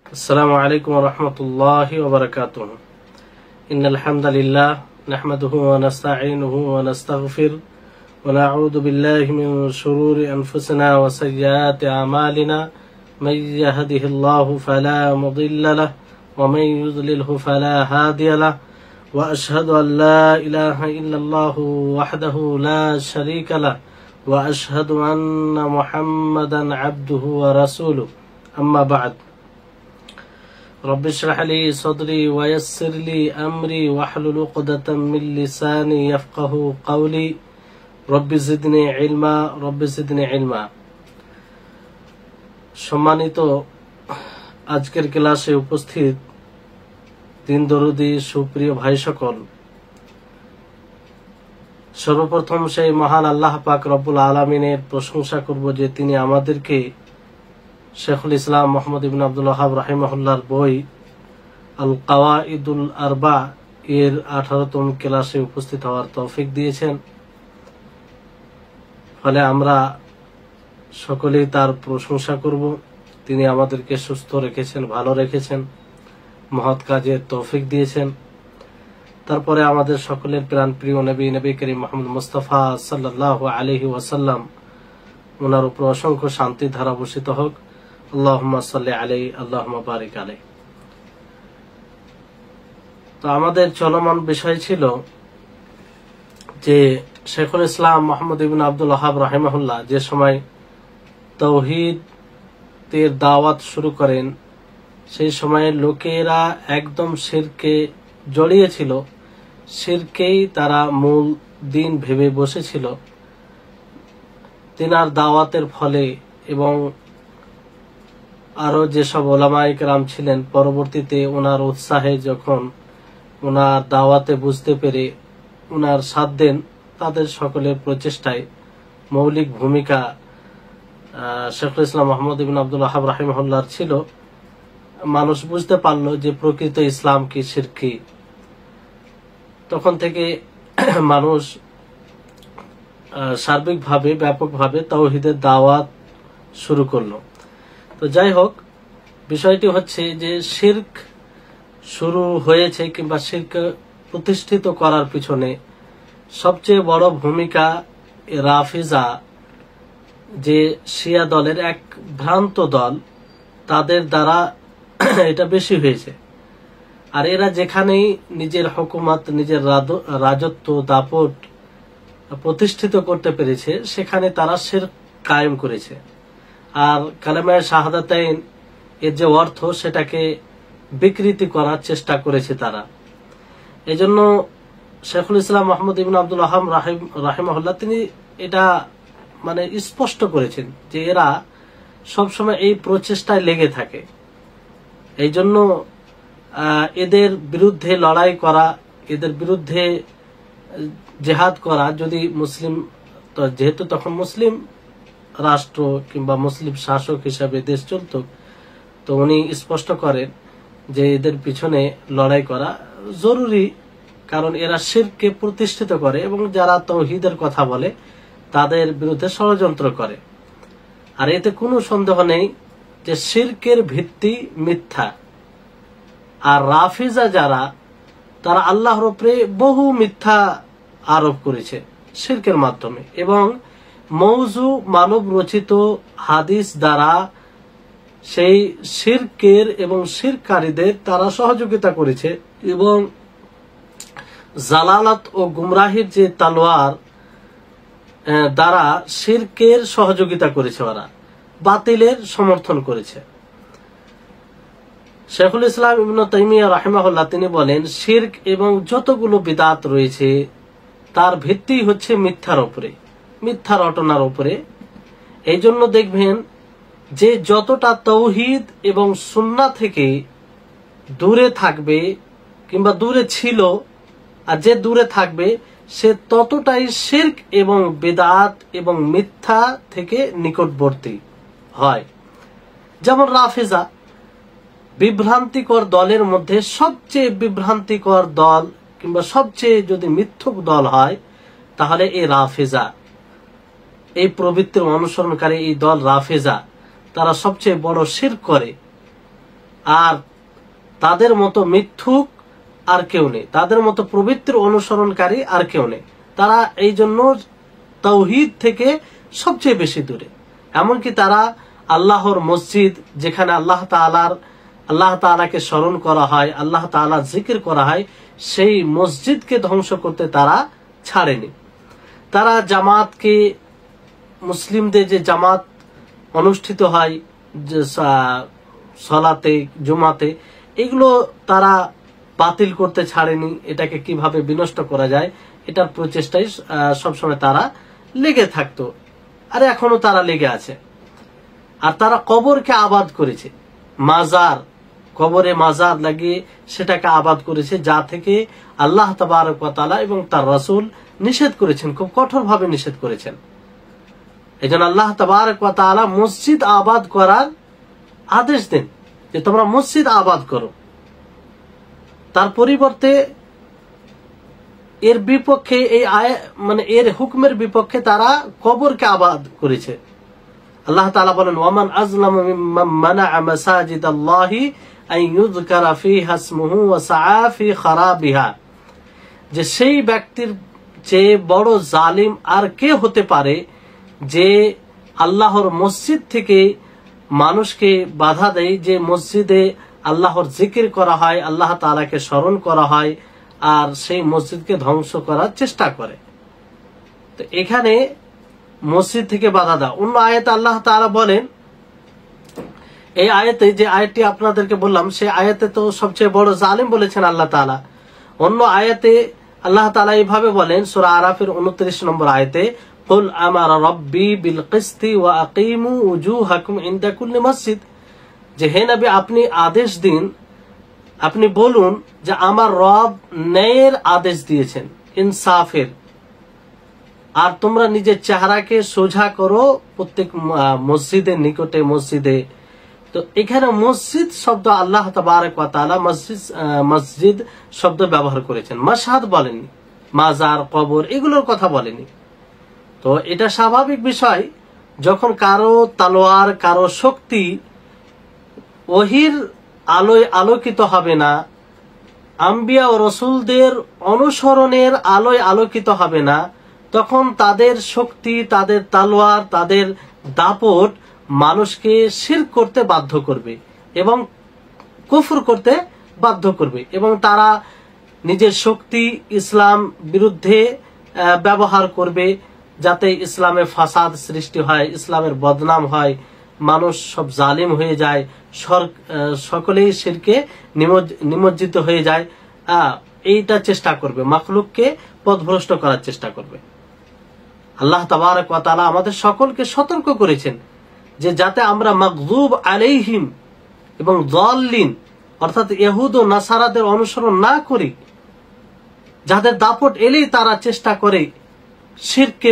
السلام عليكم ورحمة الله وبركاته. إن الحمد لله نحمده ونستعينه ونستغفر ونعوذ بالله من شرور أنفسنا وسيئات أعمالنا من يهده الله فلا مضل له ومن يضلله فلا هادي له وأشهد أن لا إله إلا الله وحده لا شريك له وأشهد أن محمدا عبده ورسوله أما بعد رب اشرح لي صدري ويسر لي أمري واحلل عقدة من لساني يفقهوا قولي رب زدني علما رب زدني علما। সম্মানিত আজকের ক্লাসে উপস্থিত দিন দরুদি সুপ্রিয় ভাই সকল, সর্বপ্রথম সেই মহান আল্লাহ পাক রব্বুল আলামিনের প্রশংসা করব যে তিনি আমাদেরকে শেখুল ইসলাম মোহাম্মদ ইবনে আব্দুল ওয়াহাব রাহিমাহুল্লাহর বই আল কাওয়াইদুল আরবা এর 18তম ক্লাসে উপস্থিত হওয়ার তৌফিক দিয়েছেন। ফলে আমরা সকলেই তার প্রশংসা করব। তিনি আমাদেরকে সুস্থ রেখেছেন, ভালো রেখেছেন, মহৎ কাজের তৌফিক দিয়েছেন। তারপরে আমাদের সকলের প্রাণ প্রিয় নবী করিম মুহাম্মদ মুস্তাফা সাল্লাল্লাহু আলাইহি ওয়াসাল্লাম ওনার উপর অসংখ্য শান্তি ধারা বর্ষিত হোক। আল্লাহুম্মা সাল্লি আলাইহি আল্লাহুম্মা বারিক আলাইহি। তো আমাদের চলমান বিষয় ছিল যে শেখুল ইসলাম মোহাম্মদ ইবনে আব্দুল ওয়াহাব রাহিমাহুল্লাহ যে সময় তাওহীদের দাওয়াত শুরু করেন, সেই সময়ে লোকেরা একদম শিরকে জড়িয়েছিল, শিরকেই তারা মূল দিন ভেবে বসেছিল। তিনার দাওয়াতের ফলে এবং আরো যেসব ওলামায়ে কেরাম ছিলেন পরবর্তীতে ওনার উৎসাহে যখন ওনার দাওয়াতে বুঝতে পেরে ওনার সাথ দেন, তাদের সকলের প্রচেষ্টায় মৌলিক ভূমিকা শেখুল ইসলাম মোহাম্মদ ইবনে আব্দুল ওয়াহাব রাহিমাহুল্লাহর ছিল। মানুষ বুঝতে পারলো যে প্রকৃত ইসলাম কি, শিরক কি। তখন থেকে মানুষ সার্বিকভাবে ব্যাপকভাবে তাওহীদের দাওয়াত শুরু করলো। তো যাই হোক, বিষয়টি হচ্ছে যে শিরক শুরু হয়েছে কিংবা শিরক প্রতিষ্ঠিত করার পিছনে সবচেয়ে বড় ভূমিকা রাফিজা, যে শিয়া দলের এক ভ্রান্ত দল, তাদের দ্বারা এটা বেশি হয়েছে। আর এরা যেখানেই নিজের হুকুমত, নিজের রাজত্ব দাপট প্রতিষ্ঠিত করতে পেরেছে, সেখানে তারা শিরক কায়েম করেছে। আর কালেমায়ে শাহাদাতাইন এর যে অর্থ, সেটাকে বিকৃতি করার চেষ্টা করেছে তারা। এজন্য শেখুল ইসলাম মোহাম্মদ ইবনে আব্দুল ওয়াহাব রাহিমাহুল্লাহ তিনি এটা স্পষ্ট করেছেন যে এরা সবসময় এই প্রচেষ্টায় লেগে থাকে। এই জন্য এদের বিরুদ্ধে লড়াই করা, এদের বিরুদ্ধে জেহাদ করা, যদি মুসলিম, যেহেতু তখন মুসলিম রাষ্ট্র কিংবা মুসলিম শাসক হিসাবে দেশ চলত, তো উনি স্পষ্ট করেন যে এদের পিছনে লড়াই করা জরুরি, কারণ এরা শিরককে প্রতিষ্ঠিত করে এবং যারা তাওহীদের কথা বলে তাদের বিরুদ্ধে ষড়যন্ত্র করে। আর এতে কোনো সন্দেহ নেই যে শিরকের ভিত্তি মিথ্যা। আর রাফিজা যারা, তারা আল্লাহর উপরে বহু মিথ্যা আরোপ করেছে শিরকের মাধ্যমে, এবং মওজু মানব রচিত হাদিস দ্বারা সেই শিরকের এবং শিরকারীদের তারা সহযোগিতা করেছে, এবং জালালাত ও গুমরাহির যে তালোয়ার দ্বারা শিরকের সহযোগিতা করেছে, ওরা বাতিলের সমর্থন করেছে। শেখুল ইসলাম ইবনে তাইমিয়া রাহিমাহুল্লাহ তিনি বলেন, শিরক এবং যতগুলো বিদআত রয়েছে তার ভিত্তি হচ্ছে মিথ্যার উপরে, মিথ্যা রটনার উপরে। এই জন্য দেখবেন যে যতটা তাওহীদ এবং সুন্নাহ থেকে দূরে থাকবে কিংবা দূরে ছিল, আর যে দূরে থাকবে সে ততটাই শিরক এবং বিদআত এবং মিথ্যা থেকে নিকটবর্তী হয়। যেমন রাফিজা, বিভ্রান্তিকর দলের মধ্যে সবচেয়ে বিভ্রান্তিকর দল কিংবা সবচেয়ে যদি মিথ্যুক দল হয়, তাহলে এই রাফিজা, এই প্রবৃত্তির অনুসরণকারী এই দল রাফিজা, তারা সবচেয়ে বড় শিরক করে। আর তাদের মতো মিথ্যুক আর কেউ নেই, তাদের মতো প্রবৃত্তির অনুসরণকারী আর কেউ নেই। তারা এই জন্য তাওহীদ থেকে সবচেয়ে বেশি দূরে। এমনকি তারা আল্লাহর মসজিদ, যেখানে আল্লাহ তাআলাকে স্মরণ করা হয়, আল্লাহ তাআলার জিকির করা হয়, সেই মসজিদকে ধ্বংস করতে তারা ছাড়েনি। তারা জামাতকে, মুসলিমদের যে জামাত অনুষ্ঠিত হয় সালাতে, জুমাতে, এগুলো তারা বাতিল করতে ছাড়েনি। এটাকে কিভাবে বিনষ্ট করা যায় এটার প্রচেষ্টায় সবসময় তারা লেগে থাকতো, আর এখনো তারা লেগে আছে। আর তারা কবরকে আবাদ করেছে, মাজার, কবরে মাজার লাগিয়ে সেটাকে আবাদ করেছে, যা থেকে আল্লাহ তাবারক ওয়া তাআলা এবং তার রাসূল নিষেধ করেছেন, খুব কঠোরভাবে নিষেধ করেছেন। এজন্য আল্লাহ তাবারক ওয়া তাআলা মসজিদ আবাদ করার আদেশ দেন যে তোমরা মসজিদ আবাদ করো। তার পরিবর্তে এর বিপক্ষে, এই এর হুকুমের বিপক্ষে তারা কবরকে আবাদ করেছে। আল্লাহ তাআলা বলেন, ওয়ামান আযলামু মিম্মান মানাআ মাসাজিদাল্লাহি আন ইউযকারা ফীহা ইসমুহু ওয়া সাআ ফী খারাবিহা, যে সেই ব্যক্তির চেয়ে বড় জালিম আর কে হতে পারে যে আল্লাহর মসজিদ থেকে মানুষকে বাধা দেয়, যে মসজিদে আল্লাহর জিকির করা হয়, আল্লাহ তাআলাকে স্মরণ করা হয়, আর সেই মসজিদকে ধ্বংস করার চেষ্টা করে। তো এখানে মসজিদ থেকে বাধা দাও। অন্য আয়াতে আল্লাহ তাআলা বলেন, এই আয়াতে, যে আয়াতটি আপনাদেরকে বললাম, সেই আয়াতে তো সবচেয়ে বড় জালিম বলেছেন আল্লাহ তাআলা। অন্য আয়াতে আল্লাহ তাআলা এইভাবে বলেন, সূরা আরাফের 29 নম্বর আয়াতে, কুল আমারা রাব্বি বিল কিসতি ওয়া আকিমু উজুহাকুম ইনদা কুল্লি মসজিদ, যে হে নবী আপনি আদেশ দিন, আপনি বলুন যে আমার রব ন্যায়ের আদেশ দিয়েছেন, ইনসাফের, আর তোমরা নিজের চেহারাকে সোজা করো প্রত্যেক মসজিদের নিকটে, মসজিদে। তো এখানে মসজিদ শব্দ আল্লাহ তাবারক ওয়া তাআলা মসজিদ শব্দ ব্যবহার করেছেন, মাশহাদ বলেননি, মাজার, কবর এগুলোর কথা বলেনি। তো এটা স্বাভাবিক বিষয়, যখন কারো তালোয়ার, কারো শক্তি ওহির আলোয় আলোকিত হবে না, আম্বিয়া ও রসুলদের অনুসরণের আলোয় আলোকিত হবে না, তখন তাদের শক্তি, তাদের তালোয়ার, তাদের দাপট মানুষকে শিরক করতে বাধ্য করবে এবং কুফর করতে বাধ্য করবে, এবং তারা নিজের শক্তি ইসলাম বিরুদ্ধে ব্যবহার করবে, যাতে ইসলামে ফাসাদ সৃষ্টি হয়, ইসলামের বদনাম হয়, মানুষ সব জালিম হয়ে যায়, সকলেই শিরকে নিমজ্জিত হয়ে যায়। এইটা চেষ্টা করবে, মাখলুককে পথভ্রষ্ট করার চেষ্টা করবে। আল্লাহ তাবারক ওয়া তাআলা আমাদের সকলকে সতর্ক করেছেন যে যাতে আমরা মাগযুব আলাইহিম এবং যাল্লিন, অর্থাৎ ইহুদ ও নাসারাদের অনুসরণ না করি, যাদের দাপট এলেই তারা চেষ্টা করে শিরককে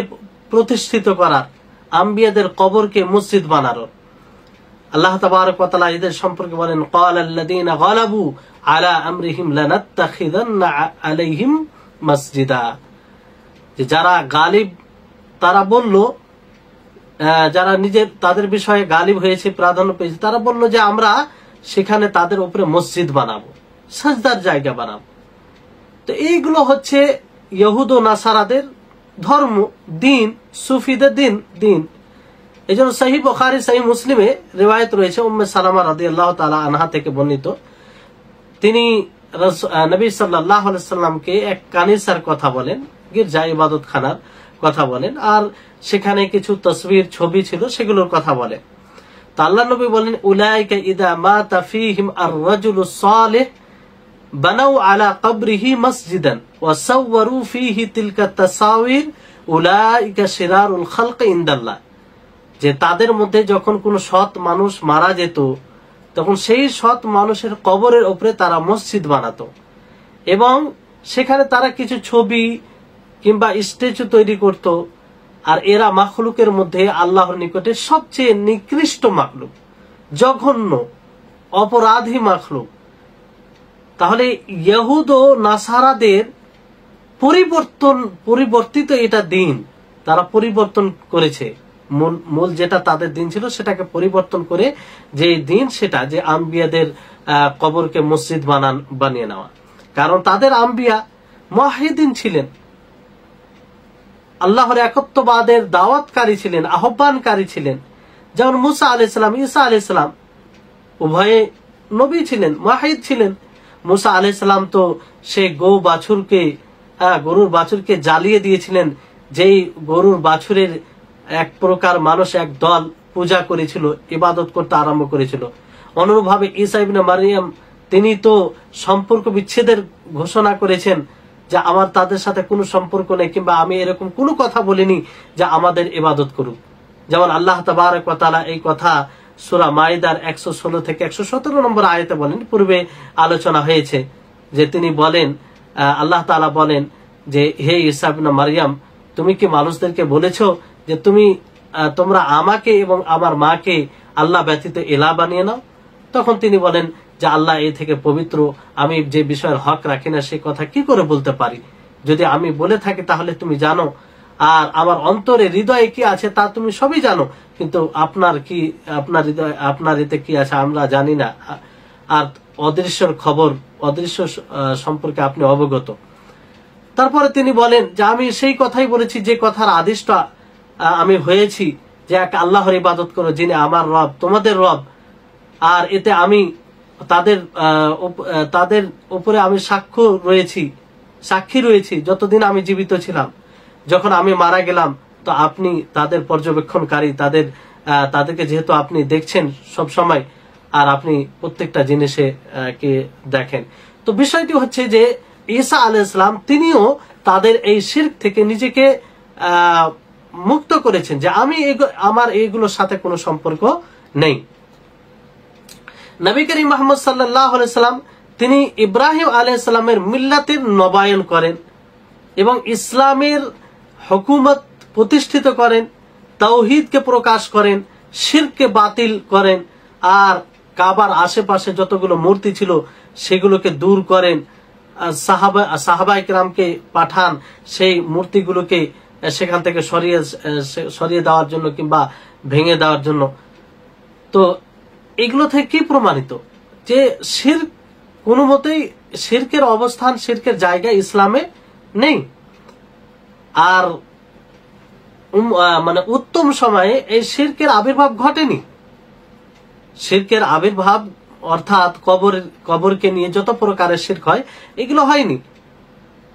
প্রতিষ্ঠিত করার, আম্বিয়াদের কবরকে মসজিদ বানানোর। আল্লাহ তাবারক ওয়া তাআলা এদের সম্পর্কে বলেন, ক্বালাল্লাযীনা গালাবু আলা আমরিহিম লানাত্তাখিযান্না আলাইহিম মাসজিদা, যে যারা গালিব, তারা বলল, যারা তাদের বিষয়ে গালিব হয়েছে, প্রাধান্য পেয়েছে, তারা বলল যে আমরা সেখানে তাদের উপরে মসজিদ বানাবো, সাজদার জায়গা বানাবো। তো এইগুলো হচ্ছে ইহুদ ও নাসারাদের ধর্ম, দিন, সুফিদের দিন। এই জন্য সহিহ বুখারী, সহিহ মুসলিমে রিওয়ায়াত রয়েছে উম্মে সালামা রাদিয়াল্লাহু তাআলা আনহা থেকে বর্ণিত, তিনি নবী সাল্লাল্লাহু আলাইহি ওয়াসাল্লামকে এক কানিসার কথা বলেন, গির্জা ইবাদত খানার কথা বলেন, আর সেখানে কিছু তসবির, ছবি ছিল, সেগুলোর কথা বলেন। তো আল্লাহ নবী বলেন, উলাইকা ইযা মাতা ফীহিম আর-রাজুলুস সালিহ বানাউ আলা কবরিহি মসজিদান ওয়া সাওয়ারু ফীহি তিলকা তাসাওয়ির উলাইকা শিরারুল খালক ইনদাল্লাহ, যে তাদের মধ্যে যখন কোনো সৎ মানুষ মারা যেত, তখন সেই সৎ মানুষের কবরের উপরে তারা মসজিদ বানাতো, এবং সেখানে তারা কিছু ছবি কিংবা স্ট্যাচু তৈরি করত। আর এরা মাখলুকের মধ্যে আল্লাহর নিকটে সবচেয়ে নিকৃষ্ট মাখলুক, জঘন্য, অপরাধী মাখলুক। তাহলে ইহুদ ও নাসারাদের পরিবর্তিত এটা দিন তারা পরিবর্তন করেছে, মূল যেটা তাদের দিন ছিল সেটাকে পরিবর্তন করে যে দিন, সেটা যে আম্বিয়াদের কবরকে মসজিদ বানিয়ে নেওয়া। কারণ তাদের আম্বিয়া মুওয়াহিদিন ছিলেন, আল্লাহর একত্ববাদের দাওয়াতকারী ছিলেন, আহ্বানকারী ছিলেন। যেমন মুসা আলাইহিস সালাম, ঈসা আলাইহিস সালাম উভয়ে নবী ছিলেন, মুওয়াহিদ ছিলেন। মুসা আলাইহিস সালাম তো সে গরুর বাছুরকে জ্বালিয়ে দিয়েছিলেন, যেই গরুর বাছুরের এক প্রকার মানুষ এক দল পূজা করেছিল, ইবাদত করতে আরম্ভ করেছিল। অনুরূপভাবে ঈসা ইবনে মারইয়াম তিনি তো সম্পর্ক বিচ্ছেদের ঘোষণা করেছেন যে আমার তাদের সাথে কোনো সম্পর্ক নেই, কিংবা আমি এরকম কোনো কথা বলিনি যে আমাদের ইবাদত করুক। যেমন আল্লাহ তাবারক ওয়া তাআলা এই কথা সূরা মাইদার 116 থেকে 117 নম্বর আয়াতে বলেন। পূর্বে আলোচনা হয়েছে যে তিনি বলেন, আল্লাহ তাআলা বলেন যে হে ঈসা ইবনে মারইয়াম, তুমি কি মানুষদেরকে বলেছো যে তোমরা আমাকে এবং আমার মাকে আল্লাহ ব্যতীত ইলাহ বানিয়ে নাও? তখন তিনি বলেন যে আল্লাহ এই থেকে পবিত্র, আমি যে বিষয়ের হক রাখি না সে কথা কি করে বলতে পারি? যদি আমি বলে থাকি তাহলে তুমি জানো, আর আমার অন্তরে হৃদয়ে কি আছে তা তুমি সবই জানো, কিন্তু আপনার এতে কি আছে আমরা জানি না, আর অদৃশ্যের খবর, অদৃশ্য সম্পর্কে আপনি অবগত। তারপরে তিনি বলেন যে আমি সেই কথাই বলেছি যে কথার আদেশটা আমি হয়েছি, যে এক আল্লাহর ইবাদত করো যিনি আমার রব তোমাদের রব। আর এতে আমি তাদের উপরে আমি সাক্ষী রয়েছি যতদিন আমি জীবিত ছিলাম। যখন আমি মারা গেলাম তো আপনি তাদের পর্যবেক্ষণকারী, তাদেরকে যেহেতু আপনি দেখছেন সব সময়, আর আপনি প্রত্যেকটা জিনিসে কে দেখেন। তো বিষয়টি হচ্ছে যে ঈসা আলাইহিস সালাম তিনিও তাদের এই শিরক থেকে নিজেকে মুক্ত করেছেন, যে আমার এইগুলোর সাথে কোনো সম্পর্ক নেই। নবী করিম মুহাম্মদ সাল্লাল্লাহু আলাইহি সাল্লাম তিনি ইব্রাহিম আলাইহিস সালামের মিল্লাতের নবায়ন করেন এবং ইসলামের হুকুমত প্রতিষ্ঠিত করেন, তাওহীদকে প্রকাশ করেন, শিরককে বাতিল করেন, আর কাবার আশেপাশে যতগুলো মূর্তি ছিল সেগুলোকে দূর করেন। সাহাবায়ে কেরামকে পাঠান সেই মূর্তিগুলোকে সেখান থেকে সরিয়ে দেওয়ার জন্য কিংবা ভেঙে দেওয়ার জন্য। তো এগুলো থেকে কি প্রমাণিত যে শিরক কোনো মতেই, শিরকের অবস্থান, শিরকের জায়গা ইসলামে নেই। আর মানে উত্তম সময়ে এই শিরকের আবির্ভাব ঘটেনি। শিরকের আবির্ভাব অর্থাৎ কবরকে নিয়ে যত প্রকারের শিরক হয় এগুলো হয়নি।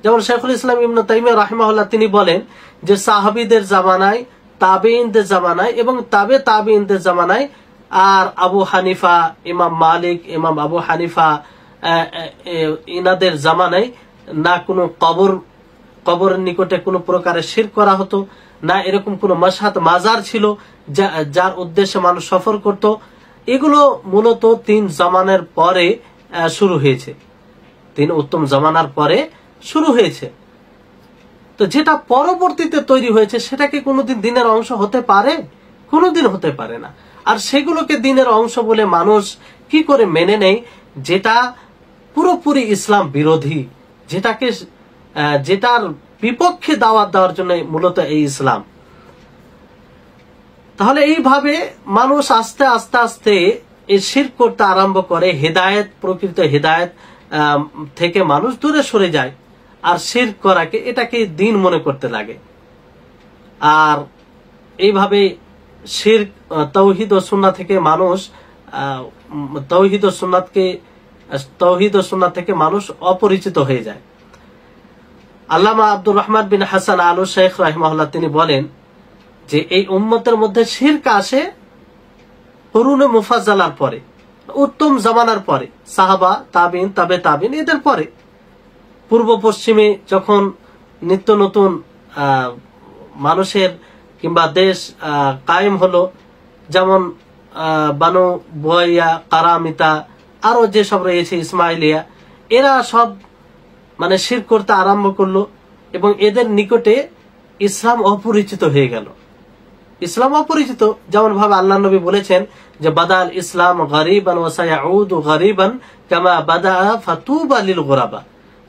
যেমন শাইখুল ইসলাম ইবনে তাইমিয়া রাহিমাহুল্লাহ তিনি বলেন যে সাহাবীদের জামানায়, তাবেঈনদের জামানায় এবং তাবেঈনদের জামানায়, আর আবু হানিফা, ইমাম মালিক, ইমাম আবু হানিফা ইনাদের জামানায় না কোনো কবরের নিকটে কোনো প্রকারের শিরক করা হতো, না এরকম কোনো মাজার ছিল যার উদ্দেশ্যে মানুষ সফর করত। এগুলো মূলত 3 জামানার পরে শুরু হয়েছে, 3 উত্তম জামানার পরে শুরু হয়েছে। তো যেটা পরবর্তীতে তৈরি হয়েছে সেটা কি কোনোদিন দিনের অংশ হতে পারে? কোনোদিন হতে পারে না। আর সেগুলোকে দিনের অংশ বলে মানুষ কি করে মেনে নেয়, যেটা পুরোপুরি ইসলাম বিরোধী, যেটার বিপক্ষে দাওয়াত দেওয়ার জন্য মূলত এই ইসলাম। তাহলে এইভাবে মানুষ আস্তে আস্তে এই শিরক করতে আরম্ভ করে, প্রকৃত হেদায়েত থেকে মানুষ দূরে সরে যায়, আর শিরক করাকে এটাকে দিন মনে করতে লাগে। আর এইভাবে শিরক, তাওহীদ ও সুন্নাহ থেকে মানুষ তাওহীদ ও সুন্নাহ থেকে মানুষ অপরিচিত হয়ে যায়। আল্লামা আব্দুর রহমান বিন হাসান আলু শেখ রাহিমাহুল্লাহ তিনি বলেন যে এই উম্মতের মধ্যে শিরক আসে কুরুনে মুফাজ্জালার পরে, উত্তম জামানার পরে, সাহাবা, তাবিন, তাবিন এদের পরে। পূর্ব পশ্চিমে যখন নিত্য নতুন মানুষের কিংবা দেশ কায়েম হলো, যেমন বানু বুয়াইয়া, কারামিতা, আরো যেসব রয়েছে ইসমাইলিয়া, এরা সব মানে শিরক করতে আরম্ভ করলো এবং এদের নিকটে ইসলাম অপরিচিত হয়ে গেল। ইসলাম অপরিচিত, যেমন ভাবে আল্লাহ নবী বলেছেন যে বাদাল ইসলাম গরিবান ওয়া সায়াউদু গরিবান কামা বাদা ফাতুবা লিল গুরাবা,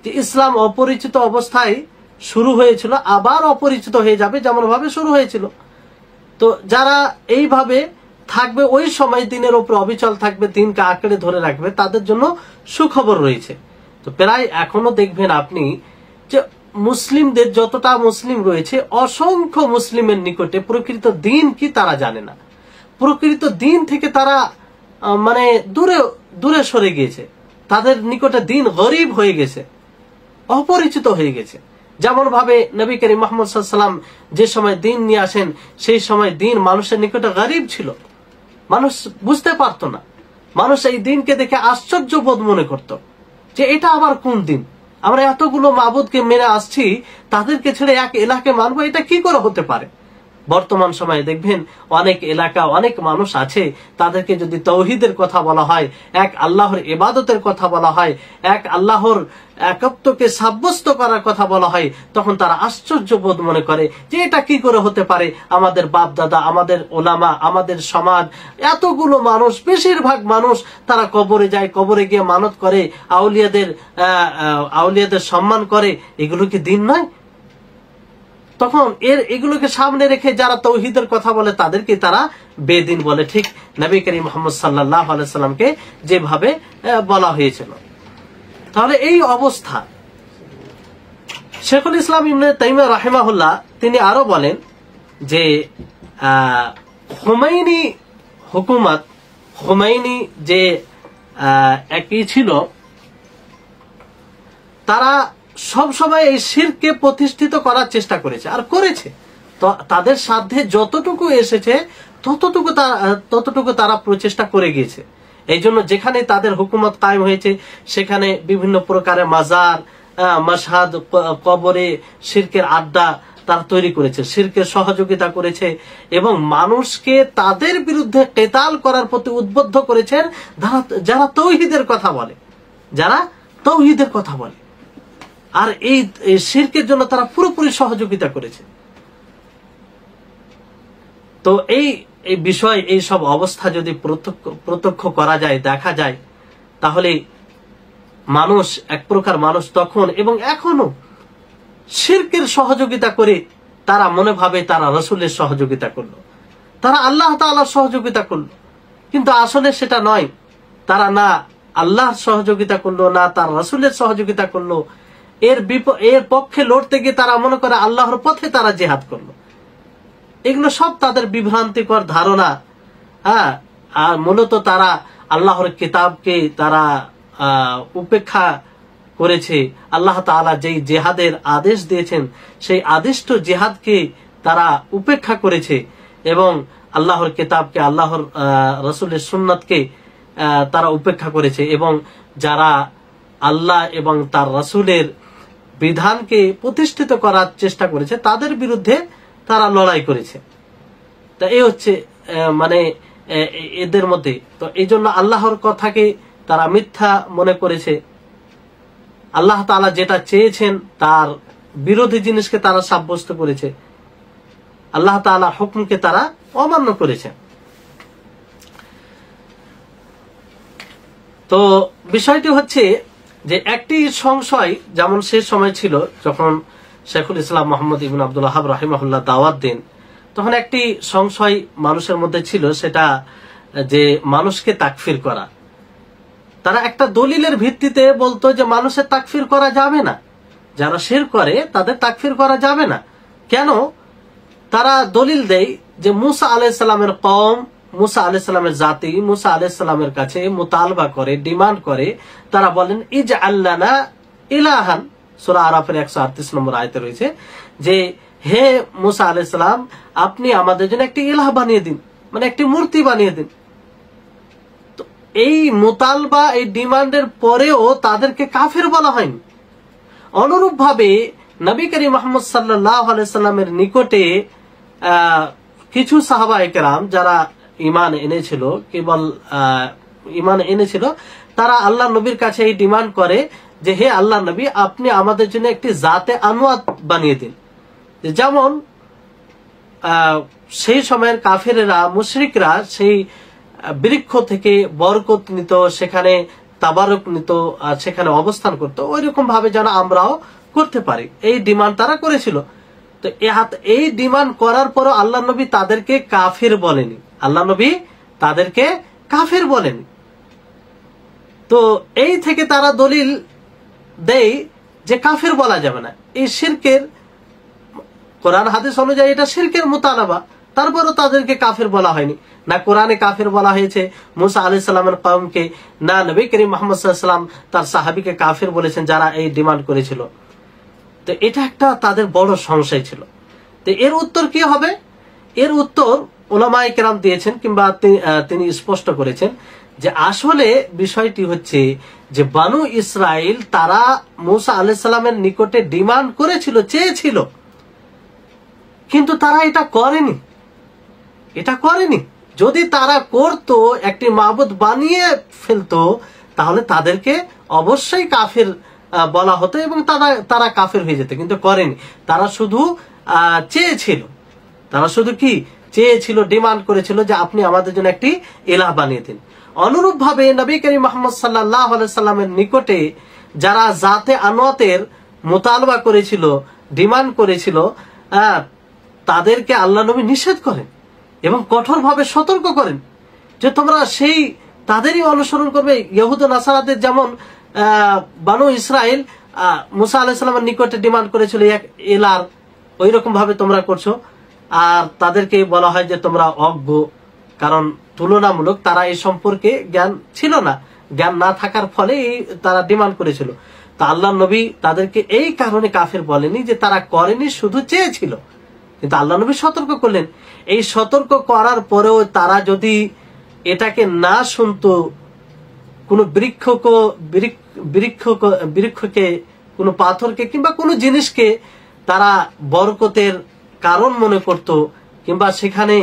যে ইসলাম অপরিচিত অবস্থায় শুরু হয়েছিল, আবার অপরিচিত হয়ে যাবে যেমন ভাবে শুরু হয়েছিল। তো যারা এইভাবে থাকবে, ওই সময় দিনের উপর অবিচল থাকবে, দিনকে আঁকড়ে ধরে রাখবে, তাদের জন্য সুখবর রয়েছে। তো প্রায় এখনো দেখবেন আপনি যে মুসলিমদের যতটা মুসলিম রয়েছে, অসংখ্য মুসলিমের নিকটে প্রকৃত দিন কি তারা জানে না। প্রকৃত দিন থেকে তারা মানে দূরে দূরে সরে গিয়েছে। তাদের নিকটে দিন গরিব হয়ে গেছে, অপরিচিত হয়ে গেছে। যেমন ভাবে নবী করিম মুহাম্মদ সাল্লাল্লাহু আলাইহি ওয়াসাল্লাম যে সময় দিন নিয়ে আসেন, সেই সময় দিন মানুষের নিকটে গরিব ছিল, মানুষ বুঝতে পারতো না। মানুষ এই দিনকে দেখে আশ্চর্য বোধ মনে করত যে এটা আবার কোন দিন, আমরা এতগুলো মাবুদকে মেনে আসছি, তাদেরকে ছেড়ে এক এলাকে মানবো, এটা কি করে হতে পারে। বর্তমান সময়ে দেখবেন অনেক এলাকা, অনেক মানুষ আছে, তাদেরকে যদি তাওহীদের কথা বলা হয়, এক আল্লাহর ইবাদতের কথা বলা হয়, এক আল্লাহর একত্বকে সাব্যস্ত করার কথা বলা হয়, তখন তারা আশ্চর্য বোধ মনে করে যে এটা কি করে হতে পারে। আমাদের বাপ দাদা, আমাদের ওলামা, আমাদের সমাজ, এতগুলো মানুষ, বেশিরভাগ মানুষ তারা কবরে যায়, কবরে গিয়ে মানত করে, আউলিয়াদের সম্মান করে, এগুলো কি দিন নয়? তখন এগুলোকে সামনে রেখে যারা তাওহীদের কথা বলে তাদেরকে তারা বেদিন বলে, ঠিক নবী করিম মুহাম্মদ সাল্লাল্লাহু আলাইহি ওয়াসাল্লামকে যেভাবে বলা হয়েছিল। তাহলে এই অবস্থা। শেখুল ইসলাম ইবনে তাইমিয়া রাহিমাহুল্লাহ তিনি আরো বলেন যে খুমাইনি হুকুমত, খুমাইনি যে একই ছিল, তারা সব সময় এই শিরকে প্রতিষ্ঠিত করার চেষ্টা করেছে আর করেছে। তো তাদের সাধ্যে যতটুকু এসেছে ততটুকু তারা প্রচেষ্টা করে গিয়েছে। এই জন্য যেখানে তাদের হুকুমত কায়েম হয়েছে, সেখানে বিভিন্ন প্রকারের মাজার, মাশহাদ, কবরে শিরকের আড্ডা তারা তৈরি করেছে, শিরকের সহযোগিতা করেছে এবং মানুষকে তাদের বিরুদ্ধে কেতাল করার প্রতি উদ্বুদ্ধ করেছেন যারা তাওহীদের কথা বলে, যারা তাওহীদের কথা বলে। আর এই শিরকের জন্য তারা পুরোপুরি সহযোগিতা করেছে। তো এই বিষয়, এই সব অবস্থা যদি প্রত্যক্ষ করা যায়, দেখা যায়, তাহলে মানুষ এক প্রকার মানুষ তখন এবং এখনো শিরকের সহযোগিতা করে তারা মনে ভাবে তারা রাসূলের সহযোগিতা করলো, তারা আল্লাহ তাআলার সহযোগিতা করলো, কিন্তু আসলে সেটা নয়। তারা না আল্লাহর সহযোগিতা করলো, না তার রাসূলের সহযোগিতা করলো। এর পক্ষে লড়তে গিয়ে তারা মনে করে আল্লাহর পথে তারা জিহাদ করলো। এগুলো সব তাদের বিভ্রান্তিকর ধারণা। আর মূলত তারা আল্লাহর কিতাবকে তারা উপেক্ষা করেছে। আল্লাহ তাআলা যেই জিহাদের আদেশ দিয়েছেন, সেই আদিষ্ট জিহাদকে তারা উপেক্ষা করেছে এবং আল্লাহর কিতাবকে, আল্লাহর রাসূলের সুন্নাতকে তারা উপেক্ষা করেছে এবং যারা আল্লাহ এবং তার রাসূলের বিধানকে প্রতিষ্ঠিত করার চেষ্টা করেছে, তাদের বিরুদ্ধে তারা লড়াই করেছে। তা এই হচ্ছে মানে এদের মধ্যে। তো এই জন্য আল্লাহর কথাকে তারা মিথ্যা মনে করেছে। আল্লাহ তাআলা যেটা চেয়েছেন তার বিরোধী জিনিসকে তারা সাব্যস্ত করেছে। আল্লাহ তাআলা হুকুমকে তারা অমান্য করেছে। তো বিষয়টি হচ্ছে যে একটি সংশয় যেমন শেষ সময় ছিল, যখন শেখুল ইসলাম মুহাম্মদ ইবনে আব্দুল ওয়াহাব রাহিমাহুল্লাহ দাওয়াত দেন, তখন একটি সংশয় মানুষের মধ্যে ছিল, সেটা যে মানুষকে তাকফির করা। তারা একটা দলিলের ভিত্তিতে বলতো যে মানুষের তাকফির করা যাবে না, যারা শিরক করে তাদের তাকফির করা যাবে না। কেন? তারা দলিল দেয় যে মুসা আলাইহিস সালামের কওম, মুসা আলাইহিস সালামের জাতি মুসা আলাইহিস সালামের কাছে মুতালবা করে, ডিমান্ড করে। তারা বলেন ইজআল লানা ইলাহান, সূরা আরাফের 138 নম্বর আয়াতে রয়েছে যে হে মুসা আলাইহিস সালাম, আপনি আমাদের জন্য একটি ইলাহ বানিয়ে দিন, মানে একটি মূর্তি বানিয়ে দিন। তো এই মুতালবা, এই ডিমান্ডের পরেও তাদেরকে কাফের বলা হয়নি। অনুরূপ ভাবে নবী করিম মুহাম্মদ সাল্লাল্লাহু আলাইহি সাল্লামের নিকটে কিছু সাহাবায়ে কেরাম যারা ঈমান এনেছিল, কেবল ঈমান এনেছিল, তারা আল্লাহ নবীর কাছে এই ডিমান্ড করে যে হে আল্লাহ নবী, আপনি আমাদের জন্য একটি জাতে আনওয়াত বানিয়ে দিন। যেমন সেই সময়ের কাফেরেরা, মুশরিকরা সেই বৃক্ষ থেকে বরকত নিত, সেখানে তাবারক নিত, আর সেখানে অবস্থান করত, ওই রকম ভাবে যেন আমরাও করতে পারি, এই ডিমান্ড তারা করেছিল। তো এই ডিমান্ড করার পরও আল্লাহ নবী তাদেরকে কাফির বলেনি, আল্লাহ নবী তাদেরকে কাফির বলেনি। তো এই থেকে তারা দলিল দেয় যে কাফির বলা যাবে না, এই শিরকের কোরআন হাদিস অনুযায়ী এটা শিরকের মুতালাবা, তারপরও তাদেরকে কাফির বলা হয়নি। না কোরআনে কাফির বলা হয়েছে মুসা আলাইহিস সালামের কওমকে, না নবী করিম মুহাম্মদ সাল্লাল্লাহু আলাইহি ওয়াসাল্লাম তার সাহাবীকে কাফির বলেছেন যারা এই ডিমান্ড করেছিল। তো এটা একটা তাদের বড় সংশয় ছিল। তো এর উত্তর কি হবে? এর উত্তর উলামায়ে কেরাম দিয়েছেন, কিংবা তিনি স্পষ্ট করেছেন যে আসলে বিষয়টি হচ্ছে যে বানু ইসরাইল তারা মুসা আলাইহিস সালামের নিকটে ডিমান্ড করেছিল, চেয়েছিল, কিন্তু তারা এটা করেনি, এটা করেনি। যদি তারা করতো, একটি মাবুদ বানিয়ে ফেলতো, তাহলে তাদেরকে অবশ্যই কাফির বলা হতো এবং তারা কাফির হয়ে যেত, কিন্তু করেনি। তারা শুধু চেয়েছিল, তারা শুধু কি চেয়েছিল, ডিমান্ড করেছিল যে আপনি আমাদের জন্য একটি ইলাহ বানিয়ে দিন। অনুরূপ ভাবে নবী করিম মুহাম্মদ সাল্লাল্লাহু আলাইহি সাল্লামের নিকটে যারা জাতে আনওয়াতের মুতালবা করেছিল, ডিমান্ড করেছিল, তাদেরকে আল্লাহ নবী নিষেধ করেন এবং কঠোরভাবে সতর্ক করেন যে তোমরা সেই তাদেরই অনুসরণ করবে। ইহুদ নাসারাদের যেমন বানু ইসরাইল মুসা আলাইহিস সালামের নিকটে ডিমান্ড করেছিল এক ইলাহ, ওই রকম ভাবে তোমরা করছো। আর তাদেরকে বলা হয় যে তোমরা অজ্ঞ, কারণ তুলনামূলক তারা এই সম্পর্কে জ্ঞান ছিল না, জ্ঞান না থাকার ফলে তারা ডিমান্ড করেছিল। তা আল্লাহ নবী তাদেরকে এই কারণে কাফির বলেনি যে তারা করেনি, শুধু চেয়েছিল। কিন্তু আল্লাহ নবী সতর্ক করলেন। এই সতর্ক করার পরেও তারা যদি এটাকে না শুনতো, কোনো বৃক্ষকে, কোনো পাথরকে কিংবা কোনো জিনিসকে তারা বরকতের কারণ মনে করত, কিংবা সেখানে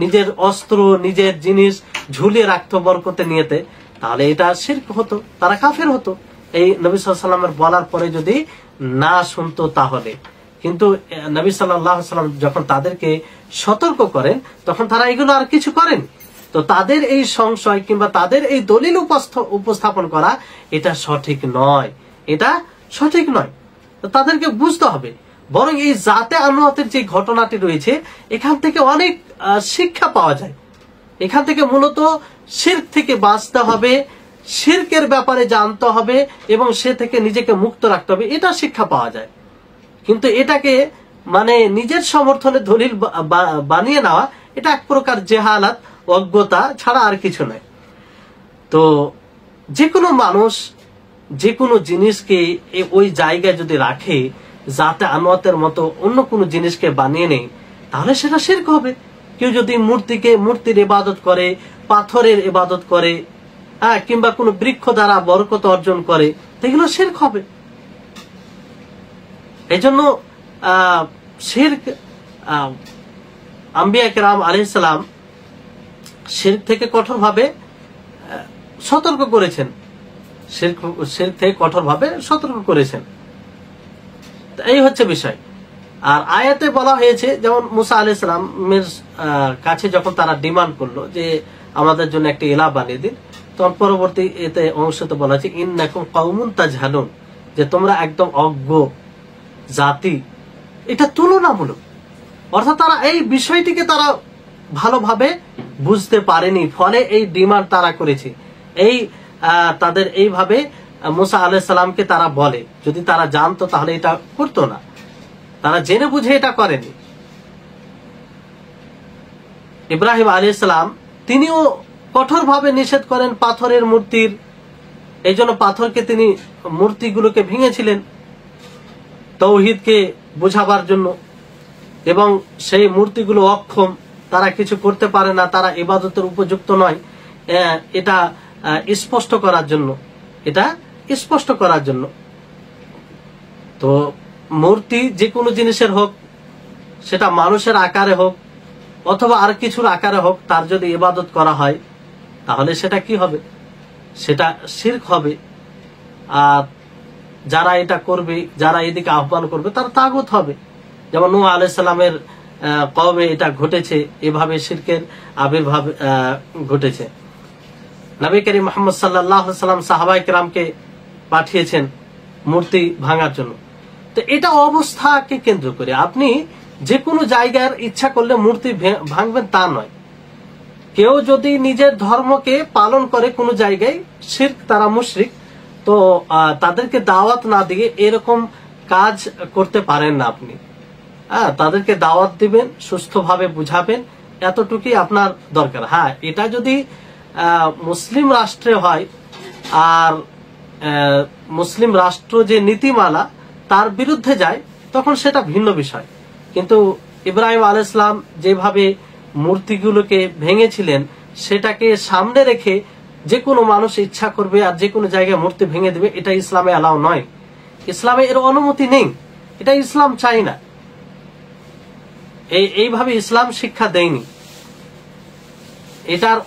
নিজের অস্ত্র, নিজের জিনিস ঝুলিয়ে রাখতো বরকতের নিয়েতে, তাহলে এটা শিরক হতো, তারা কাফের হতো। এই নবী সাল্লাল্লাহু আলাইহি ওয়াসাল্লামের বলার পরে যদি না শুনতো তাহলে। কিন্তু নবী সাল্লাল্লাহু আলাইহি ওয়াসাল্লাম যখন তাদেরকে সতর্ক করেন, তখন তারা এগুলো আর কিছু করেন। তো তাদের এই সংশয় কিংবা তাদের এই দলিল উপস্থাপন করা এটা সঠিক নয়, এটা সঠিক নয়। তো তাদেরকে বুঝতে হবে। বরং এই জাতে আনওয়াতের যে ঘটনাটি রয়েছে, এখান থেকে অনেক শিক্ষা পাওয়া যায়। এখান থেকে মূলত শিরক থেকে বাঁচতে হবে, শিরকের ব্যাপারে জানতে হবে এবং সে থেকে নিজেকে মুক্ত রাখতে হবে, এটা শিক্ষা পাওয়া যায়। কিন্তু এটাকে মানে নিজের সমর্থনে দলিল বানিয়ে নেওয়া, এটা এক প্রকার জেহালাত, অজ্ঞতা ছাড়া আর কিছু নয়। তো যে কোনো মানুষ যে কোনো জিনিসকে ওই জায়গায় যদি রাখে, জাতে আনওয়াতের মতো অন্য কোনো জিনিসকে বানিয়ে নেয়, তাহলে সেটা শিরক হবে। কেউ যদি মূর্তির ইবাদত করে, পাথরের ইবাদত করে, কিংবা কোনো বৃক্ষ দ্বারা বরকত অর্জন করে, সেগুলো শিরক হবে। এই জন্য শিরক, আম্বিয়া কেরাম আলাইহিস সালাম শিরক থেকে কঠোরভাবে সতর্ক করেছেন, শিরক থেকে কঠোরভাবে সতর্ক করেছেন। এই হচ্ছে বিষয়। আর আয়াতে বলা হয়েছে, যেমন মুসা আলাইহিস সালামের কাছে যখন তারা ডিমান্ড করলো যে আমাদের জন্য একটা ইলাহ বানিয়ে দিন, তখন পরবর্তী এতে অংশতে বলা হয়েছে ইন্নাকুম কওমুন তাজহালুন, যে তোমরা একদম অজ্ঞ জাতি। এটা তুলনামূলক, অর্থাৎ তারা এই বিষয়টিকে তারা ভালোভাবে বুঝতে পারেনি, ফলে এই ডিমান্ড তারা করেছে। এই তাদের এইভাবে মুসা আলাইহিস সালামকে তারা বলে, যদি তারা জানতো তাহলে এটা করতো না, তারা জেনে বুঝে এটা করেনি। ইব্রাহিম আলাইহিস সালাম তিনিও কঠোরভাবে নিষেধ করেন পাথরের মূর্তির, এই জন্য পাথরকে তিনি মূর্তিগুলোকে ভেঙেছিলেন তাওহীদকে বোঝাবার জন্য, এবং সেই মূর্তিগুলো অক্ষম, তারা কিছু করতে পারে না, তারা ইবাদতের উপযুক্ত নয়, এটা স্পষ্ট করার জন্য, এটা স্পষ্ট করার জন্য। তো মূর্তি যে কোনো জিনিসের হোক, সেটা মানুষের আকারে হোক অথবা আর কিছুর আকারে হোক, তার যদি ইবাদত করা হয় তাহলে সেটা কি হবে? সেটা শিরক হবে। আর যারা এটা করবে, যারা এদিকে আহ্বান করবে, তারা তাগুত হবে। যেমন নূহ আলাইহিস সালামের কওমে এটা ঘটেছে, এভাবে শিরকের আবির্ভাব ঘটেছে। নবী করিম মুহাম্মদ সাল্লাল্লাহু আলাইহি ওয়াসাল্লাম সাহাবায়ে কেরামকে পাঠিয়েছেন মূর্তি ভাঙার জন্য। তো এটা অবস্থাকে কেন্দ্র করে আপনি যে কোনো জায়গার ইচ্ছা করলে মূর্তি ভাঙবেন তা নয়। কেউ যদি নিজের ধর্মকে পালন করে কোনো জায়গায়, শিরক, তারা মুশরিক, তো তাদেরকে দাওয়াত না দিয়ে এরকম কাজ করতে পারেন না আপনি। তাদেরকে দাওয়াত দিবেন, সুস্থভাবে বুঝাবেন, এতটুকুই আপনার দরকার। হ্যাঁ, এটা যদি মুসলিম রাষ্ট্রে হয় আর মুসলিম রাষ্ট্র যে নীতিমালা তার বিরুদ্ধে যায়, তখন সেটা ভিন্ন বিষয়। কিন্তু ইব্রাহিম আলাইহিস সালাম যেভাবে মূর্তিগুলোকে ভেঙেছিলেন, সেটাকে সামনে রেখে যে কোনো মানুষ ইচ্ছা করবে আর যে কোনো জায়গায় মূর্তি ভেঙে দেবে, এটা ইসলামে অ্যালাউ নয়। ইসলামে এর অনুমতি নেই, এটা ইসলাম চাই না, এইভাবে ইসলাম শিক্ষা দেয়নি। এটার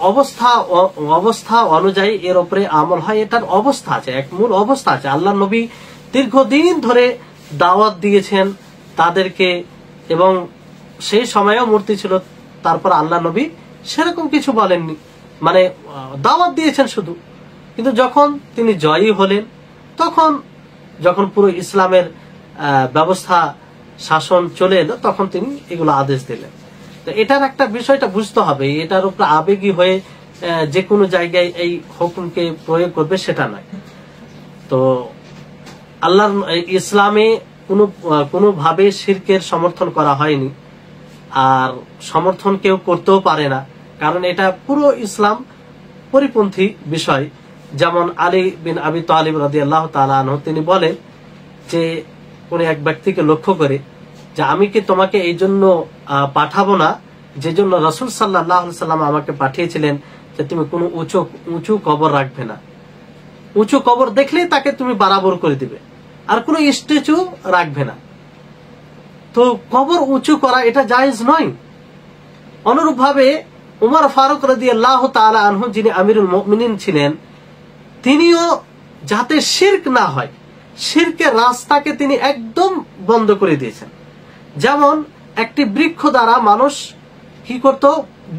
অবস্থা অনুযায়ী এর উপরে আমল হয়। এটার অবস্থা আছে, এক মূল অবস্থা আছে। আল্লাহ নবী দীর্ঘদিন ধরে দাওয়াত দিয়েছেন তাদেরকে, এবং সেই সময়েও মূর্তি ছিল, তারপর আল্লাহ নবী সেরকম কিছু বলেননি, মানে দাওয়াত দিয়েছেন শুধু। কিন্তু যখন তিনি জয়ী হলেন, তখন যখন পুরো ইসলামের ব্যবস্থা শাসন চলে এলো, তখন তিনি এগুলো আদেশ দিলেন। তো এটার একটা বিষয়টা বুঝতে হবে, এটার উপর আবেগী হয়ে যে কোনো জায়গায় এই হুকুমকে প্রয়োগ করবে সেটা নয়। তো আল্লাহর ইসলামে কোনোভাবে শিরকের সমর্থন করা হয়নি, আর সমর্থন কেউ করতেও পারে না, কারণ এটা পুরো ইসলাম পরিপন্থী বিষয়। যেমন আলী বিন আবি তালিব রাদিয়াল্লাহু তাআলা আনহু তিনি বলেন যে কোন এক ব্যক্তিকে লক্ষ্য করে যে আমি কি তোমাকে এই জন্য পাঠাবো না যে জন্য রাসূল সাল্লাল্লাহু আলাইহি সাল্লাম আমাকে পাঠিয়েছিলেন, যে তুমি কোনো উঁচু কবর রাখবে না, উঁচু কবর দেখলেই তাকে তুমি বরাবর করে দিবে, আর কোনো স্ট্যাচু রাখবে না। তো কবর উঁচু করা এটা জায়েজ নয়। অনুরূপভাবে উমর ফারুক রাদিয়াল্লাহু তাআলা আনহু, যিনি আমিরুল মুমিনিন ছিলেন, তিনিও যাতে শিরক না হয়, শিরকের রাস্তাকে তিনি একদম বন্ধ করে দিয়েছেন। যেমন একটি বৃক্ষ দ্বারা মানুষ কি করত,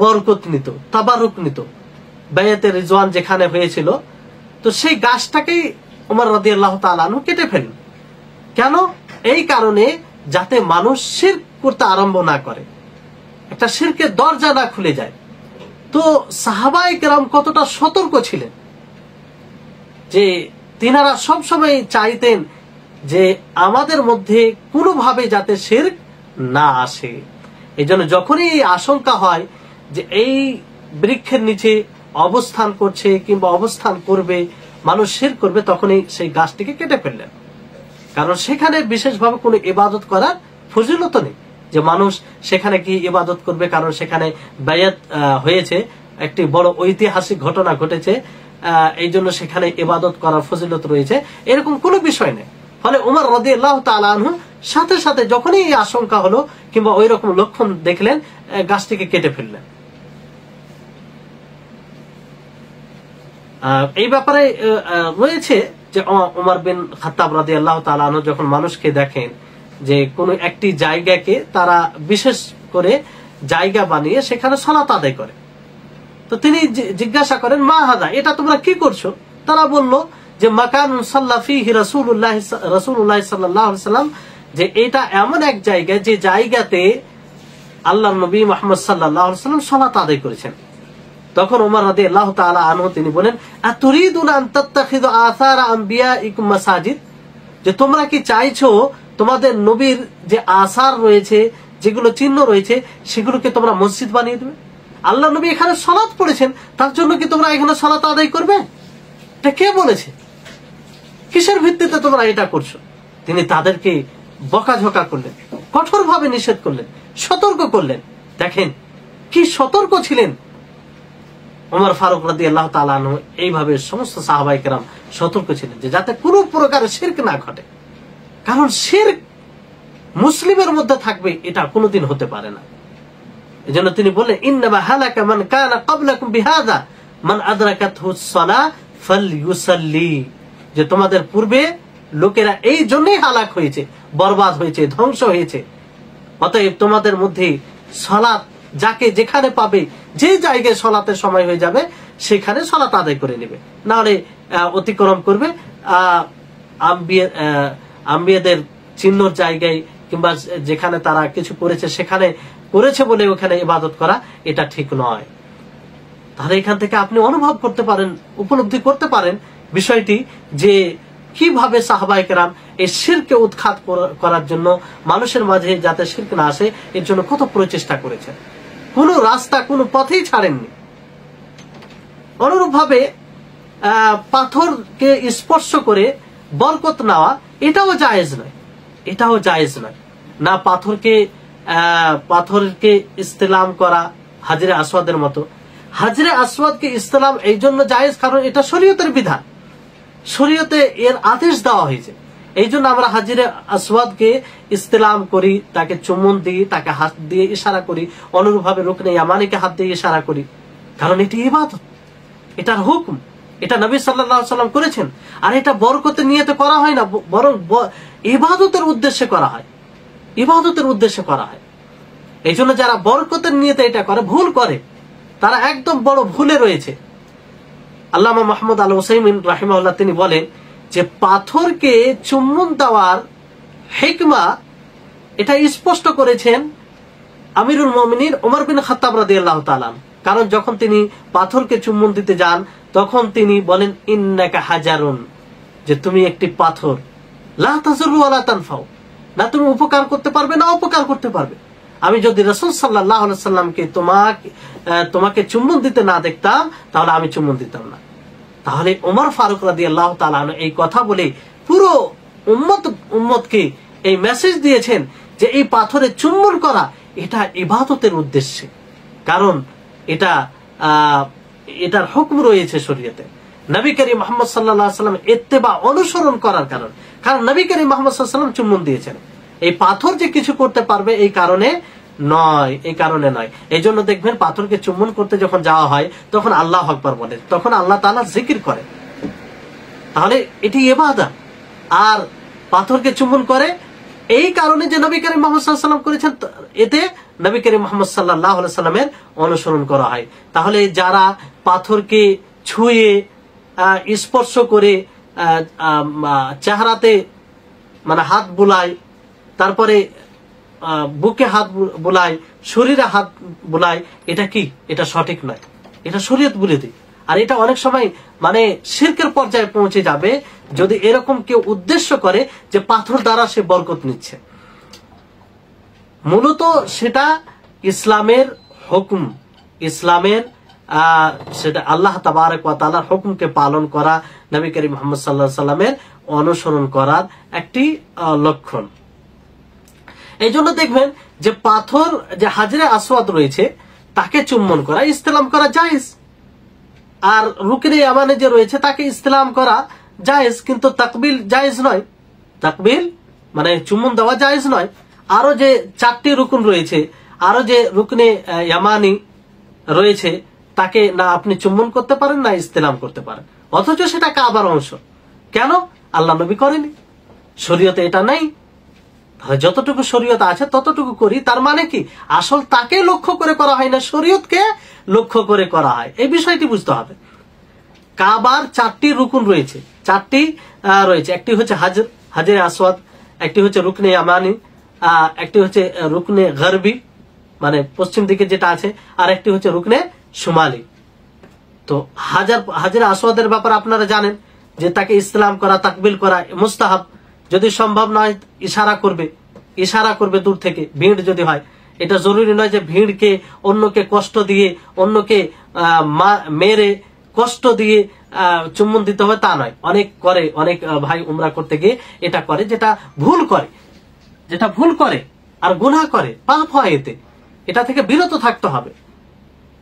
বরকত নিত, তাবারুক নিত, বায়াতে রিজওয়ান যেখানে হয়েছিল, তো সেই গাছটাকেই উমর রাদিয়াল্লাহু তাআলা আনহু কেটে ফেলেন। কেন? এই কারণে যাতে মানুষ শিরক করতে আরম্ভ না করে, একটা শিরকের দরজা না খুলে যায়। তো সাহাবায়ে কেরাম কতটা সতর্ক ছিলেন, যে তিনারা সবসময় চাইতেন যে আমাদের মধ্যে কোনোভাবে যাতে শিরক না আসে। এই জন্য যখনই এই আশঙ্কা হয় যে এই বৃক্ষের নিচে অবস্থান করছে কিংবা অবস্থান করবে, মানুষ শিরক করবে, তখনই সেই গাছটিকে কেটে ফেললেন। কারণ সেখানে বিশেষভাবে কোনো ইবাদত করার ফজিলত নেই, যে মানুষ সেখানে কি ইবাদত করবে, কারণ সেখানে বায়াত হয়েছে, একটি বড় ঐতিহাসিক ঘটনা ঘটেছে, এই জন্য সেখানে ইবাদত করার ফজিলত রয়েছে, এরকম কোনো বিষয় নেই। ফলে উমর রাদিয়াল্লাহু তাআলা আনহু সাথে সাথে যখনই এই আশঙ্কা হলো কিংবা ওই রকম লক্ষণ দেখলেন, গাছটিকে কেটে ফেললেন। এই ব্যাপারে রয়েছে যে উমর বিন খাত্তাব রাদিয়াল্লাহু তাআলা আনহু যখন মানুষকে দেখেন যে কোন একটি জায়গাকে তারা বিশেষ করে জায়গা বানিয়ে সেখানে সালাত আদায় করে, তো তিনি জিজ্ঞাসা করেন, মা হাদা, এটা তোমরা কি করছো? তারা বলল যে মাকান সাল্লা ফিহি রাসূলুল্লাহ সাল্লাল্লাহু আলাইহি সাল্লাম, যে এটা এমন এক জায়গা যে জায়গাতে আল্লাহর নবী মুহাম্মদ সাল্লাল্লাহু আলাইহি সাল্লাম সালাত আদায় করেছেন। তখন ওমর রাদিয়াল্লাহু তাআলা আনহু তিনি বলেন, আতুরিদুনা আন তাত্তাখিযু আসারা আম্বিয়াইকুম মাসাজিদ, যে তোমরা কি চাইছো তোমাদের নবীর যে আসার রয়েছে, যেগুলো চিহ্ন রয়েছে, সেগুলোকে তোমরা মসজিদ বানিয়ে দেবে? আল্লাহ নবী এখানে সালাত পড়েছেন, তার জন্য কি তোমরা এখানে সালাত আদায় করবে? এটা কে বলেছে? কিসের ভিত্তিতে তোমরা এটা করছো? তিনি তাদেরকে বকাঝকা করলেন, কঠোরভাবে নিষেধ করলেন, সতর্ক করলেন। দেখেন কি সতর্ক ছিলেন ওমর ফারুক রাদিয়াল্লাহু তাআলা আনহু। এইভাবে সমস্ত সাহাবায়ে কেরাম সতর্ক ছিলেন যে যাতে কোনো প্রকারের শিরক না ঘটে, কারণ শিরক মুসলিমের মধ্যে থাকবে এটা কোনোদিন হতে পারে না। এজন্য তিনি বললেন, ইন্নামা হালাকা মান কানা ক্বাবলাকুম বিহাযা মান আদরাকাতহুস সালাহ ফালইউসাল্লি, যে তোমাদের পূর্বে লোকেরা এই জন্যই হালাক হয়েছে, বরবাদ হয়েছে, ধ্বংস হয়েছে। অতএব তোমাদের মধ্যে সালাত যাকে যেখানে পাবে, যে জায়গায় সালাতের সময় হয়ে যাবে সেখানে সালাত আদায় করে নেবে, না হলে অতিক্রম করবে, আম্বিয়াদের চিহ্নর জায়গায় কিংবা যেখানে তারা কিছু করেছে সেখানে করেছে বলে ওখানে ইবাদত করা, এটা ঠিক নয়। তাহলে এখান থেকে আপনি অনুভব করতে পারেন, উপলব্ধি করতে পারেন বিষয়টি, যে কিভাবে সাহাবায়ে কেরাম এই শিরকে উৎখাত করার জন্য, মানুষের মাঝে যাতে শিরক না আসে এর জন্য কত প্রচেষ্টা করেছেন, কোন রাস্তা কোন পথেই ছাড়েননি। অনুরূপ ভাবে পাথরকে স্পর্শ করে বরকত নেওয়া, এটাও জায়েজ নয়, এটাও জায়েজ নয়। না পাথরকে ইস্তেলাম করা হাজরে আসওয়াদের মতো। হাজরে আসওয়াদকে ইস্তেলাম এই জন্য জায়েজ কারণ এটা শরীয়তের বিধান, শরীয়তে এর আদেশ দেওয়া হয়েছে। এই জন্য আমরা হাজরে আসওয়াদকে ইস্তেলাম করি, তাকে চুম্বন দিই, তাকে হাত দিয়ে ইশারা করি, অনুরূপ ভাবে রুকনে ইয়ামানিকে হাত দিয়ে ইশারা করি, কারণ এটি ইবাদত, এটার হুকুম, এটা নবী সাল্লাল্লাহু আলাইহি ওয়াসাল্লাম করেছেন। আর এটা বরকতের নিয়তে করা হয় না, বরং ইবাদতের উদ্দেশ্যে করা হয়, ইবাদতের উদ্দেশ্যে করা হয়। এই জন্য যারা বরকতের নিয়তে এটা করে, ভুল করে, তারা একদম বড় ভুলে রয়েছে। আল্লামা মুহাম্মদ আল উসাইমিন রাহিমাহুল্লাহ তিনি বলেন যে পাথরকে চুম্বন দেওয়ার হিকমা এটা স্পষ্ট করেছেন আমিরুল মুমিনিন ওমর বিন খাত্তাব রাদিয়াল্লাহু তাআলা। কারণ যখন তিনি পাথরকে চুম্বন দিতে যান তখন তিনি বলেন ইন্নাকা হাজারুন, যে তুমি একটি পাথর, লা তাজুরু ওয়ালা তানফাউ, না তুমি উপকার করতে পারবে না অপকার করতে পারবে। আমি যদি রাসূল সাল্লাল্লাহু আলাইহি সাল্লামকে তোমাকে চুম্বন দিতে না দেখতাম তাহলে আমি চুম্বন দিতাম না। তাহলে ওমর ফারুক রাদিয়াল্লাহু তাআলা এই কথা বলে পুরো উম্মতকে এই মেসেজ দিয়েছেন যে এই পাথরে চুম্বন করা এটা ইবাদতের উদ্দেশ্যে, কারণ এটার হুকুম রয়েছে শরীয়তে। নবী করিম মুহাম্মদ সাল্লাল্লাহু আলাইহি ওয়াসাল্লাম ইত্তেবা অনুসরণ করার কারণ নবী করিম মুহাম্মদ সাল্লাল্লাহু আলাইহি ওয়াসাল্লাম চুম্বন দিয়েছেন। এই পাথর যে কিছু করতে পারবে এই কারণে নয়, এই কারণে নয়। এই জন্য দেখবেন পাথরকে চুম্বন করতে যখন যাওয়া হয় তখন আল্লাহু আকবার বলে, তখন আল্লাহ তাআলা জিকির করে, তাহলে এটি ইবাদত। আর পাথরকে চুম্বন করে এই কারণে যে নবী করিম মুহাম্মদ সাল্লাল্লাহু আলাইহি ওয়াসাল্লাম করেছেন, এতে নবী করিম মুহাম্মদ সাল্লাল্লাহু আলাইহি ওয়াসাল্লামের অনুসরণ করা হয়। তাহলে যারা পাথরকে ছুঁয়ে স্পর্শ করে চেহারাতে মানে হাত বুলায়, তারপরে বুকে হাত বুলায়, শরীরে হাত বুলায়, এটা কি? এটা সঠিক নয়, এটা শরীয়ত বিরোধী। আর এটা অনেক সময় মানে শিরকের পর্যায়ে পৌঁছে যাবে যদি এরকম কেউ উদ্দেশ্য করে যে পাথর দ্বারা সে বরকত নিচ্ছে। মূলত সেটা ইসলামের হুকুম, ইসলামের সেটা আল্লাহ তাবারক ওয়া তাআলার হুকুমকে পালন করা, নবী করিম মুহাম্মদ সাল্লাল্লাহু আলাইহি সাল্লামের অনুসরণ করার একটি লক্ষণ। এই জন্য দেখবেন যে পাথর যে হাজরে আসওয়াদ রয়েছে তাকে চুম্বন করা, ইস্তেলাম করা জায়েজ। আর রুকনে ইয়ামানে যে রয়েছে তাকে ইস্তেলাম করা জায়েজ, কিন্তু তাকবিল জায়েজ নয়। তাকবিল মানে চুম্বন দেওয়া জায়েজ নয়। আরো যে 4টি রুকুন রয়েছে, আরো যে রুকনে ইয়ামানি রয়েছে তাকে না আপনি চুম্বন করতে পারেন না ইস্তেলাম করতে পারেন, অথচ সেটা কাবার অংশ। কেন? আল্লাহ নবী করেনি, শরীয়তে এটা নাই। যতটুকু শরীয়ত আছে ততটুকু করি, তার মানে কি আসল তাকে লক্ষ্য করে করা হয় না, শরীয়তকে লক্ষ্য করে করা হয়। এই বিষয়টি বুঝতে হবে। কাবার 4টি রুকুন রয়েছে, 4টি রয়েছে। একটি হচ্ছে হাজরে আসওয়াদ, একটি হচ্ছে রুকনে ইয়ামানি, একটি হচ্ছে রুকনে গরবি মানে পশ্চিম দিকে যেটা আছে, আর একটি হচ্ছে রুকনে শুমালি। তো হাজরে আসওয়াদের ব্যাপারে আপনারা জানেন যে তাকে ইসলাম করা, তাকবিল করা মুস্তাহাব। যদি সম্ভব নয় ইশারা করবে দূর থেকে, ভিড় যদি হয়। এটা জরুরি নয় যে ভিড়কে অন্যকে কষ্ট দিয়ে, অন্যকে মেরে কষ্ট দিয়ে চুম্বন দিতে হবে তা নয়। অনেক ভাই উমরা করতে গিয়ে এটা করে, যেটা ভুল করে আর গুনাহ করে, পাপ হয় এতে। এটা থেকে বিরত থাকতে হবে,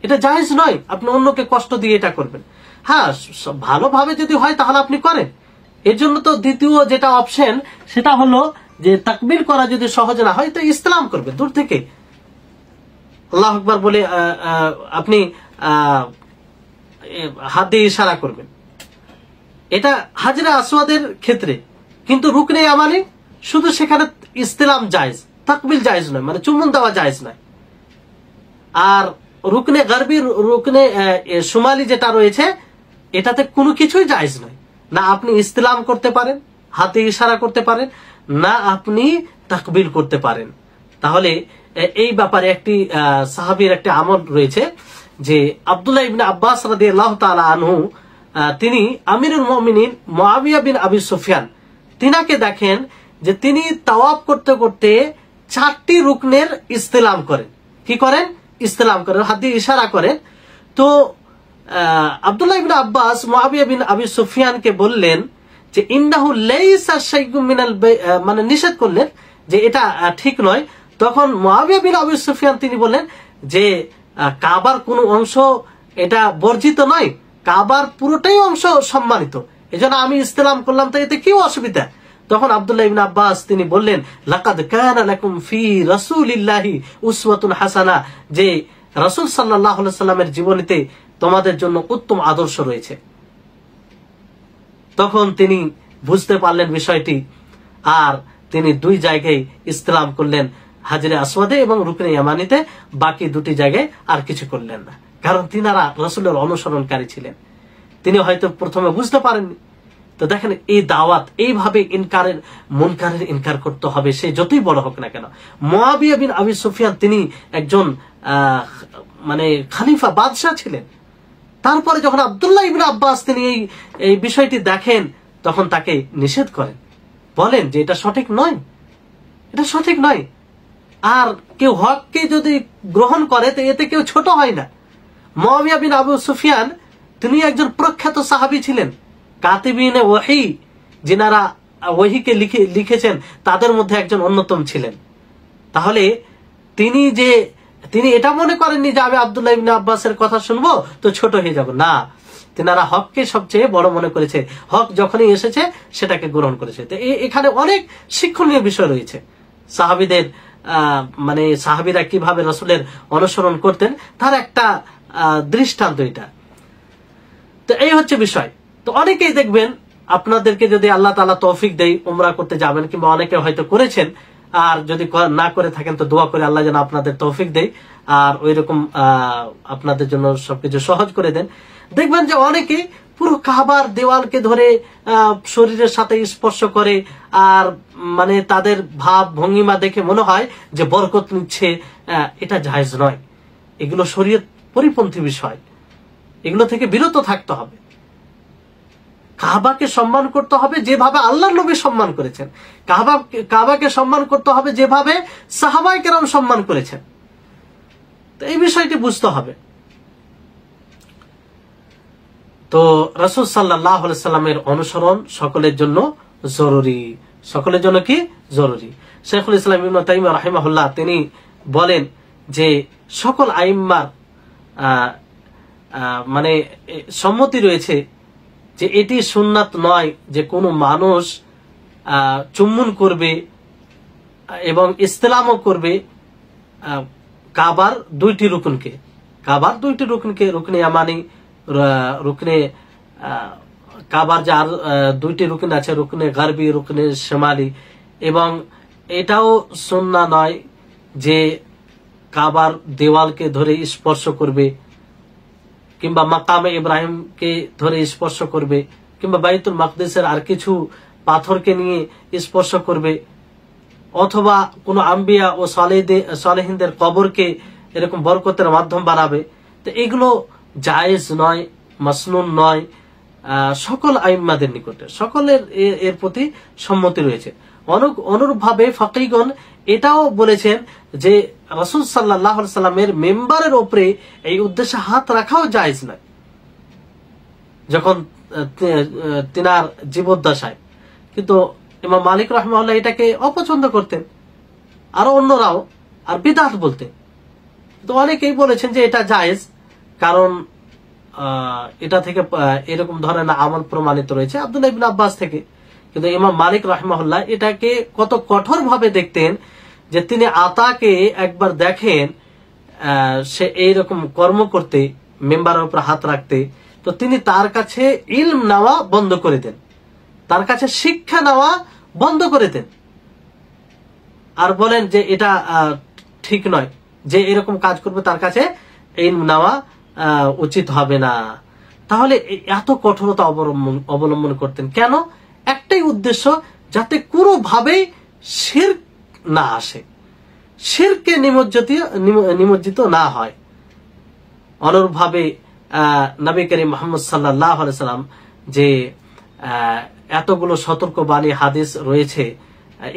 এটা জায়েজ নয় আপনি অন্যকে কষ্ট দিয়ে এটা করবেন। হ্যাঁ, ভালোভাবে যদি হয় তাহলে আপনি করেন। এর জন্য তো দ্বিতীয় যেটা অপশন সেটা হলো যে তাকবীর করা যদি সহজ না হয় তো ইসলাম করবে দূর থেকে, আল্লাহু আকবার বলে আপনি হাত দিয়ে ইশারা করবেন। এটা হাজরে আসওয়াদের ক্ষেত্রে। কিন্তু রুকনে ইয়ামানি শুধু সেখানে ইসলাম জায়েজ, তাকবিল জায়েজ নয়, মানে চুম্বন দেওয়া জায়েজ নয়। আর রুকনে গরবি, রুকনে শুমালি যেটা রয়েছে এটাতে কোনো কিছুই জায়েজ নয়। না আপনি ইসলাম করতে পারেন হাতে ইশারা করতে পারেন, না আপনি তাকবিল করতে পারেন। তাহলে এই ব্যাপারে একটি সাহাবীর একটি আমল রয়েছে যে আব্দুল্লাহ ইবনে আব্বাস রাদিয়াল্লাহু তাআলা আনহু তিনি আমিরুল মুমিনিন মুআবিয়া বিন আবি সুফিয়ান তিনাকে দেখেন যে তিনি তাওয়াফ করতে করতে 4টি রুকনের ইস্তেলাম করেন। কি করেন? ইস্তেলাম করেন, হাত দিয়ে ইশারা করেন। তো আব্দুল্লাহ ইবনে আব্বাস মুআবিয়া বিন আবি সুফিয়ানকে বললেন যে ইন্নাহু লাইসা শাইউম মিনাল মানে নিষেধ করলেন যে এটা ঠিক নয়। তখন মুআবিয়া বিন আবি সুফিয়ান তিনি বললেন যে কাবার কোন অংশ এটা বর্জিত নয়, কাবার পুরোটাই অংশ সম্মানিত, এজন্য আমি ইসলাম করলাম, তো এতে কি অসুবিধা? তখন আব্দুল্লাহ ইবনে আব্বাস তিনি বললেন লাকাদ কানা লাকুম ফি রাসূলিল্লাহি উসওয়াতুন হাসানা, যে রাসূল সাল্লাল্লাহু আলাইহি সাল্লামের জীবনীতে তোমাদের জন্য উত্তম আদর্শ রয়েছে। তখন তিনি বুঝতে পারলেন বিষয়টি, আর তিনি 2 জায়গায় ইসলাম করলেন, হাজরে আসওয়াদে এবং রুকনে ইয়ামানিতে, বাকি 2টি জায়গায় আর কিছু করলেন না, কারণ তিনারা রাসূলের অনুসরণকারী ছিলেন। তিনি হয়তো প্রথমে বুঝতে পারেননি। তো দেখেন এই দাওয়াত এইভাবে ইনকারের মুনকারের ইনকার করতে হবে, সে যতই বড় হোক না কেন। মুআবিয়া বিন আবি সুফিয়ান তিনি একজন মানে খলিফা বাদশাহ ছিলেন। তারপরে যখন আব্দুল্লাহ ইবনে আব্বাস তিনি এই বিষয়টি দেখেন, তখন তাকে নিষেধ করেন, বলেন যে এটা সঠিক নয়, এটা সঠিক নয়। আর কেউ হককে যদি গ্রহণ করে তো এতে কেউ ছোট হয় না। মুআবিয়া বিন আবু সুফিয়ান তিনি একজন প্রখ্যাত সাহাবী ছিলেন, কাতিবিনে ওয়াহি, যিনারা ওয়াহিকে লিখেছেন তাদের মধ্যে একজন অন্যতম ছিলেন। তাহলে তিনি এটা মনে করেননি যে আমি আব্দুল্লাহ ইবনে আব্বাসের কথা শুনবো তো ছোট হয়ে যাব, না, তিনারা হককে সবচেয়ে বড় মনে করেছে, হক যখনই এসেছে সেটাকে গ্রহণ করেছে। তো এখানে অনেক শিক্ষণীয় বিষয় রয়েছে। সাহাবীদের মানে সাহাবীরা কিভাবে রাসূলের অনুসরণ করতেন তার একটা দৃষ্টান্ত এটা। তো এই হচ্ছে বিষয়। তো অনেকেই দেখবেন আপনাদেরকে যদি আল্লাহ তাআলা তৌফিক দেয় উমরা করতে যাবেন, কিংবা অনেকে হয়তো করেছেন, আর যদি না করে থাকেন তো দোয়া করে আল্লাহ যেন আপনাদের তৌফিক দেয় আর ওইরকম আপনাদের জন্য সবকিছু সহজ করে দেন। দেখবেন যে অনেকে পুরো কাবার দেওয়ালকে ধরে শরীরের সাথে স্পর্শ করে, আর মানে তাদের ভাব ভঙ্গিমা দেখে মনে হয় যে বরকত নিচ্ছে। এটা জায়েজ নয়, এগুলো শরীয়ত পরিপন্থী বিষয়, এগুলো থেকে বিরত থাকতে হবে। কাবাকে সম্মান করতে হবে যেভাবে আল্লাহর নবী সম্মান করেছেন, কাবাকে সম্মান করতে হবে যেভাবে সাহাবায়ে কেরাম সম্মান করেছেন। তো এই বিষয়টি বুঝতে হবে। তো রাসূল সাল্লাল্লাহু আলাইহি সাল্লামের অনুসরণ সকলের জন্য জরুরি। সকলের জন্য কি জরুরি? শাইখুল ইসলাম ইবনে তাইমিয়া রাহিমাহুল্লাহ তিনি বলেন যে সকল আইম্মার মানে সম্মতি রয়েছে যে এটি সুন্নাত নয় যে কোনো মানুষ চুম্বন করবে এবং ইসলামও করবে কাবার 2টি রুকনকে, রুকনে ইয়ামানি, রুকনে কাবার যে আর 2টি রুকন আছে, রুকনে গারবি, রুকনে শিমালি। এবং এটাও সুন্নাহ নয় যে কাবার দেওয়ালকে ধরে স্পর্শ করবে, কিংবা মাকামে ইব্রাহিমকে ধরে স্পর্শ করবে, কিংবা বাইতুল মাকদিসের আর কিছু পাথরকে নিয়ে স্পর্শ করবে, অথবা কোনো আম্বিয়া ও সালেহিনদের কবরকে এরকম বরকতের মাধ্যম বানাবে। তো এগুলো জায়েজ নয়, মাসনুন নয়। সকল আইম্মাদের নিকটে সকলের এর প্রতি সম্মতি রয়েছে। অনুরূপভাবে ফাকিহগণ এটাও বলেছেন যে রাসূল সাল্লাল্লাহু আলাইহি সাল্লামের মেম্বারের উপরে এই উদ্দেশ্যে হাত রাখাও জায়েজ নয় যখন তিনার জীবদ্দশায়। কিন্তু ইমাম মালিক রাহিমাহুল্লাহ এটাকে অপছন্দ করতেন, আরো অন্যরাও, আর বিদআত বলতেন। তো অনেকেই বলেছেন যে এটা জায়েজ, কারণ এটা থেকে এরকম ধরনের আমল প্রমাণিত রয়েছে আব্দুল্লাহ ইবনে আব্বাস থেকে। কিন্তু ইমাম মালিক রাহিমাহুল্লাহ এটাকে কত কঠোর ভাবে দেখতেন যে তিনি আতাকে একবার দেখেন সে এইরকম কর্ম করতে, মেম্বারের উপর হাত রাখতে, তো তিনি তার কাছে ইলম নেওয়া বন্ধ করে দেন, তার কাছে শিক্ষা নেওয়া বন্ধ করে দেন, আর বলেন যে এটা ঠিক নয়, যে এরকম কাজ করবে তার কাছে ইলম নেওয়া উচিত হবে না। তাহলে এত কঠোরতা অবলম্বন করতেন কেন? একটাই উদ্দেশ্য যাতে কোনোভাবেই শিরক না আসে, শিরকে নিমজ্জিত না হয়। অনুরূপভাবে নবী করিম মুহাম্মদ সাল্লাল্লাহু আলাইহি সাল্লাম যে এতগুলো সতর্ক বাণী হাদিস রয়েছে,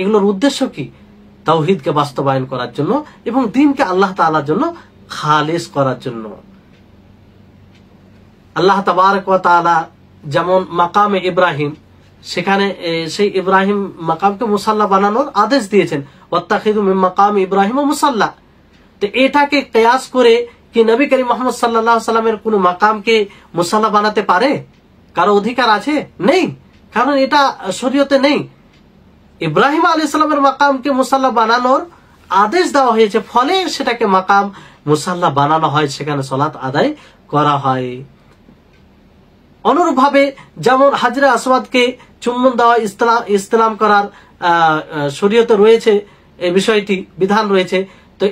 এগুলোর উদ্দেশ্য কি? তাওহীদকে বাস্তবায়ন করার জন্য এবং দ্বীনকে আল্লাহ তাআলার জন্য খালিস করার জন্য। আল্লাহ তাবারক ওয়া তাআলা যেমন মাকামে ইব্রাহিম, সেখানে সেই ইব্রাহিম মাকামকে মুসাল্লা বানানোর আদেশ দিয়েছেন, ওয়াত্তাখিযু মিন মাকামি ইব্রাহিম মুসাল্লা। তো এটাকে কিয়াস করে কি নবী করিম মুহাম্মদ সাল্লাল্লাহু আলাইহি সাল্লামের কোন মাকামকে মুসাল্লা বানাতে পারে? কারো অধিকার আছে? নেই, কারণ এটা শরীয়তে নেই। ইব্রাহিম আলাইহিস সালামের মাকামকে মুসাল্লা বানানোর আদেশ দেওয়া হয়েছে, ফলে সেটাকে মাকাম মুসাল্লা বানানো হয়, সেখানে সালাত আদায় করা হয়। অনুরূপভাবে যেমন হাজরে আসওয়াদকে চুম্বন দেওয়া, ইসলাম করার শরীয়তে রয়েছে, এই বিষয়টি বিধান রয়েছে। তো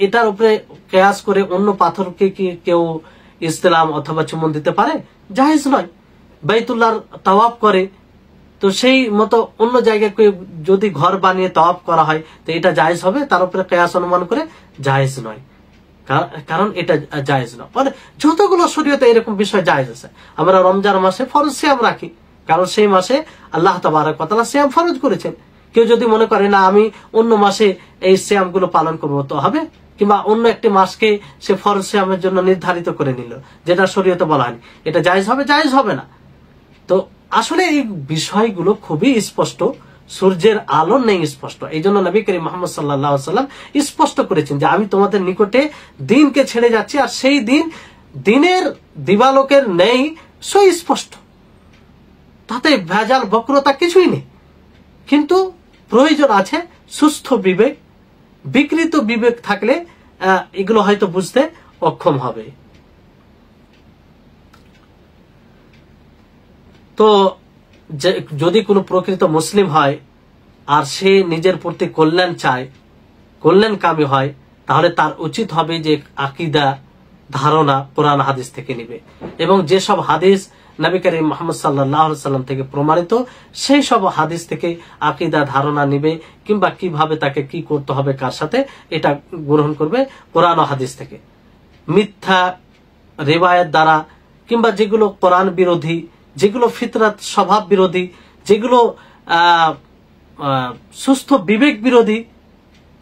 এটার উপরে কিয়াস করে অন্য পাথরকে কি কেউ ইসলাম অথবা চুম্বন দিতে পারে? জায়েজ নয়। বাইতুল্লাহর তাওয়াফ করে, তো সেই মতো অন্য জায়গায় যদি ঘর বানিয়ে তাওয়াফ করা হয়, তো এটা জায়েজ হবে? তার উপরে কিয়াস অনুমান করে জায়েজ নয়, কারণ এটা জায়েজ নয়। মানে যতগুলো শরীয়তে এরকম বিষয় জায়েজ আছে। আমরা রমজান মাসে ফরজ সিয়াম রাখি, কারণ সেই মাসে আল্লাহ তাবারক ওয়া তাআলা সিয়াম ফরজ করেছেন। কেউ যদি মনে করে না আমি অন্য মাসে এই সিয়াম গুলো পালন করবো, তো হবে। কিংবা অন্য একটি মাসকে সে ফরজ সিয়ামের জন্য নির্ধারিত করে নিল, যেটা শরীয়তে বলা হয়নি, এটা জায়েজ হবে? জায়েজ হবে না। তো আসলে এই বিষয়গুলো খুবই স্পষ্ট, সূর্যের আলো নেই স্পষ্ট। এই জন্য নবী করিম মুহাম্মদ সাল্লাল্লাহু আলাইহি সাল্লাম স্পষ্ট করেছেন যে আমি তোমাদের নিকটে দিনকে ছেড়ে যাচ্ছি, আর সেই দিনের দিবালোকের নেই সুস্পষ্ট, তাতে ভেজাল বক্রতা কিছুই নেই। কিন্তু প্রয়োজন আছে সুস্থ বিবেক। বিকৃত বিবেক থাকলে এগুলো হয়তো বুঝতে অক্ষম হবে। তো যদি কোনো প্রকৃত মুসলিম হয় আর সে নিজের প্রতি কল্যাণ চায়, কল্যাণকামী হয়, তাহলে তার উচিত হবে যে আকীদা ধারণা কোরআন হাদিস থেকে নিবে, এবং যেসব হাদিস নবী করিম মুহাম্মদ সাল্লাল্লাহু আলাইহি সাল্লাম থেকে প্রমাণিত, সেই সব হাদিস থেকে আকীদা ধারণা নিবে, কিংবা কিভাবে তাকে কি করতে হবে কার সাথে, এটা গ্রহণ করবে কোরআন ও হাদিস থেকে। মিথ্যা রিওয়ায়াত দ্বারা, কিংবা যেগুলো কোরআন বিরোধী, যেগুলো ফিতরাত স্বভাব বিরোধী, যেগুলো সুস্থ বিবেক বিরোধী,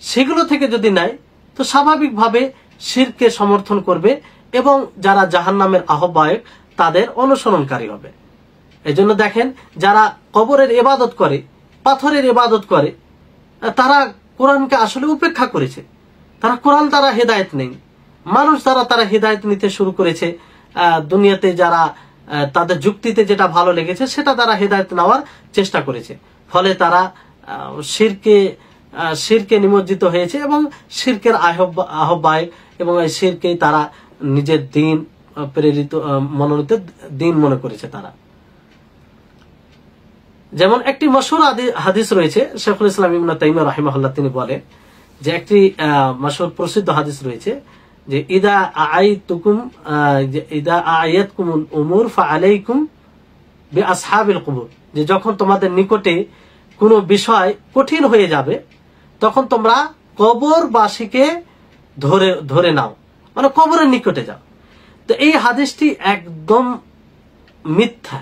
সেগুলো থেকে যদি নেয়, তো স্বাভাবিকভাবে শিরকে সমর্থন করবে এবং যারা জাহান্নামের আহ্বায়ক তাদের অনুসরণকারী হবে। এজন্য দেখেন, যারা কবরের ইবাদত করে, পাথরের ইবাদত করে, তারা কোরআনকে আসলে উপেক্ষা করেছে। তারা কোরআন দ্বারা হেদায়েত নেই, মানুষ দ্বারা তারা হেদায়েত নিতে শুরু করেছে। দুনিয়াতে যারা তাদের যুক্তিতে যেটা ভালো লেগেছে সেটা তারা হেদায়েত নেওয়ার চেষ্টা করেছে, ফলে তারা শিরকে নিমজ্জিত হয়েছে এবং শিরকের আহ্বায়ক, এবং এই শিরকেই তারা নিজের দিন প্রেরিত মনোনীত দিন মনে করেছে তারা। যেমন একটি মশহুর হাদিস রয়েছে, শেখুল ইসলাম ইবনে তাইমিয়া রাহিমাহুল্লাহ তিনি বলেন যে একটি মশহুর প্রসিদ্ধ হাদিস রয়েছে যে ইদা আয়াতকুমুল উমুর ফাআলাইকুম বিআসহাবিল কুবুর, যে যখন তোমাদের নিকটে কোনো বিষয় কঠিন হয়ে যাবে, তখন তোমরা কবরবাসীকে ধরে নাও, মানে কবরের নিকটে যাও। তো এই হাদিসটি একদম মিথ্যা,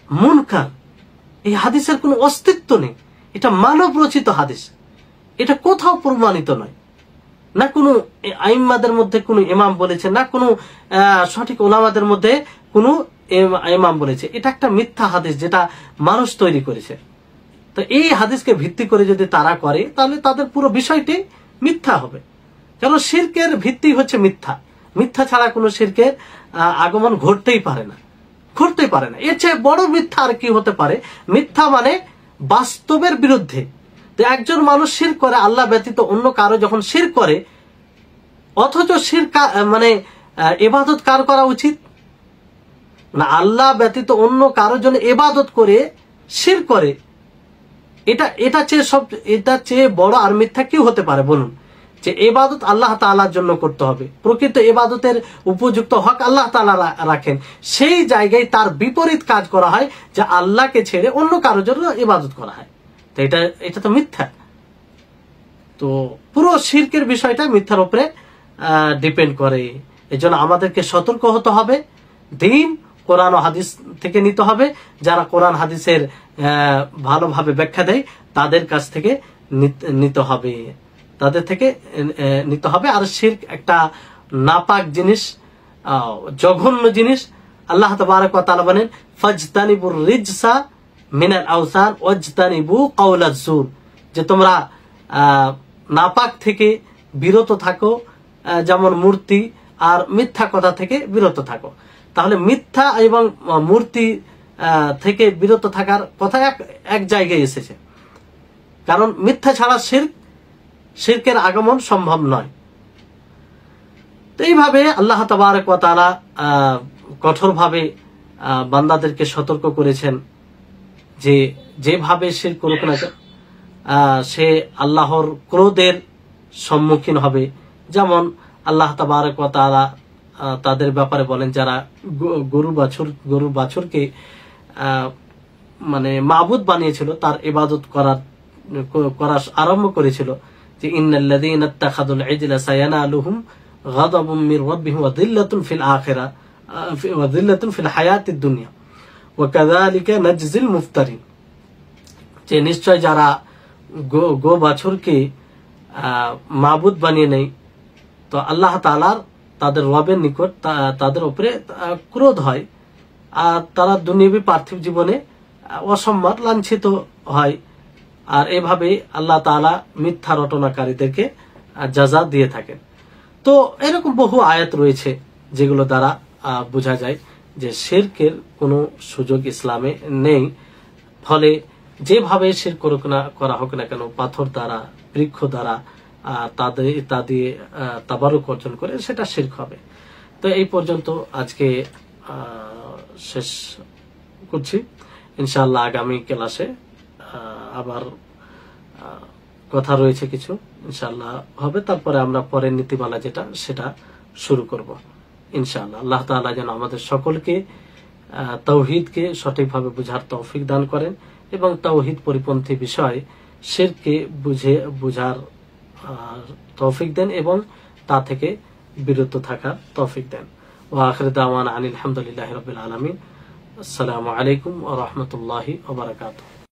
মুনকার। এই হাদিসের কোনো অস্তিত্ব নেই, এটা মানব রচিত হাদিস, এটা কোথাও প্রমাণিত নয়। না কোনো আইম্মাদের মধ্যে কোনো ইমাম বলেছে, না কোনো সঠিক ওলামাদের মধ্যে কোনো ইমাম বলেছে। এটা একটা মিথ্যা হাদিস যেটা মানুষ তৈরি করেছে। তো এই হাদিসকে ভিত্তি করে যদি তারা করে, তাহলে তাদের পুরো বিষয়টি মিথ্যা হবে। কারণ শিরকের ভিত্তি হচ্ছে মিথ্যা, মিথ্যা ছাড়া কোনো শিরকের আগমন ঘটতেই পারে না। এর চেয়ে বড় মিথ্যা আর কি হতে পারে? মিথ্যা মানে বাস্তবের বিরুদ্ধে। তো একজন মানুষ শিরক করে, আল্লাহ ব্যতীত অন্য কারো যখন শিরক করে, অথচ শিরক মানে ইবাদত কার করা উচিত? না, আল্লাহ ব্যতীত অন্য কারোর জন্য ইবাদত করে শিরক করে, এটা চেয়ে বড় আর মিথ্যা কি হতে পারে বলুন? যে ইবাদত আল্লাহ তাআলার জন্য করতে হবে, প্রকৃত ইবাদতের উপযুক্ত হক আল্লাহ তাআলা রাখেন, সেই জায়গায় তার বিপরীত কাজ করা হয়, যে আল্লাহকে ছেড়ে অন্য কারোর জন্য ইবাদত করা হয়। তো এটা তো মিথ্যা। তো পুরো শিরকের বিষয়টা মিথ্যার উপরে ডিপেন্ড করে। এজন্য আমাদেরকে সতর্ক হতে হবে, দিন কোরআন ও হাদিস থেকে নিতে হবে। যারা কোরআন হাদিসের ভালোভাবে ব্যাখ্যা দেয় তাদের কাছ থেকে নিতে হবে, তাদের থেকে নিতে হবে। আর শিরক একটা নাপাক জিনিস, জঘন্য জিনিস। আল্লাহ তাবারক ওয়া তাআলা বলেন, ফাজতানিবুর রিজসা মিনাল আওসান ওয়াজতানিবু কাওলাজ জুর, যে তোমরা নাপাক থেকে বিরত থাকো, যেমন মূর্তি আর মিথ্যা কথা থেকে বিরত থাকো। তাহলে মিথ্যা এবং মূর্তি থেকে বিরত থাকার কথা এক জায়গায় এসেছে, কারণ মিথ্যা ছাড়া শিরকের আগমন সম্ভব নয়। তো এইভাবে আল্লাহ তাবারক ওয়া তাআলা কঠোরভাবে বান্দাদেরকে সতর্ক করেছেন যে যেভাবে শিরক করুক না সে আল্লাহর ক্রোধের সম্মুখীন হবে। যেমন আল্লাহ তাবারক ওয়া তাআলা তাদের ব্যাপারে বলেন, যারা গরু বাছুরকে মানে মাবুদ বানিয়েছিল, তার ইবাদত করা আরম্ভ করেছিল, যে ইন্নাল্লাযীনা ইত্তাখাযুল ইজলা সায়ানালুহুম গাদাবুম মির রাব্বিহিম ওয়া যিল্লাতুন ফিল আখিরা ওয়া যিল্লাতুন ফিল হায়াতিদ দুনিয়া ওয়া কাযালিকা নাজজিল মুফতারিন। যে নিশ্চয় যারা গো বাছুরকে মাবুদ বানিয়ে নেয়, তো আল্লাহ তাআলার তাদের রবের নিকট তাদের উপরে ক্রোধ হয়, আর তারা দুনিয়াবী পার্থিব জীবনে অসম্মান লাঞ্ছিত হয়। আর এভাবে আল্লাহ তাআলা মিথ্যা রটনাকারীদেরকে জাযা দিয়ে থাকেন। তো এরকম বহু আয়াত রয়েছে যেগুলো দ্বারা বোঝা যায় যে শিরকের কোনো সুযোগ ইসলামে নেই। ফলে যেভাবে শিরক করা হোক না কেন, পাথর দ্বারা, বৃক্ষ দ্বারা তা দিয়ে তাবারুক অর্জন করে, সেটা শিরক হবে। তো এই পর্যন্ত আজকে শেষ করছি। ইনশাআল্লাহ আগামী ক্লাসে আবার কথা রয়েছে কিছু, ইনশাআল্লাহ হবে। তারপরে আমরা পরের নীতিমালা যেটা সেটা শুরু করব ইনশাআল্লাহ। আল্লাহ তাআলা যেন আমাদের সকলকে তাওহীদকে সঠিকভাবে বুঝার তৌফিক দান করেন এবং তাওহীদ পরিপন্থী বিষয় শিরককে বুঝার তৌফিক দেন এবং তা থেকে বিরত থাকার তৌফিক দেন। ওয়া আখিরু দাওয়ানা আনিল হামদুলিল্লাহি রাব্বিল আলামিন। আসসালামু আলাইকুম ওয়া রাহমাতুল্লাহি ওয়া বারাকাতুহু।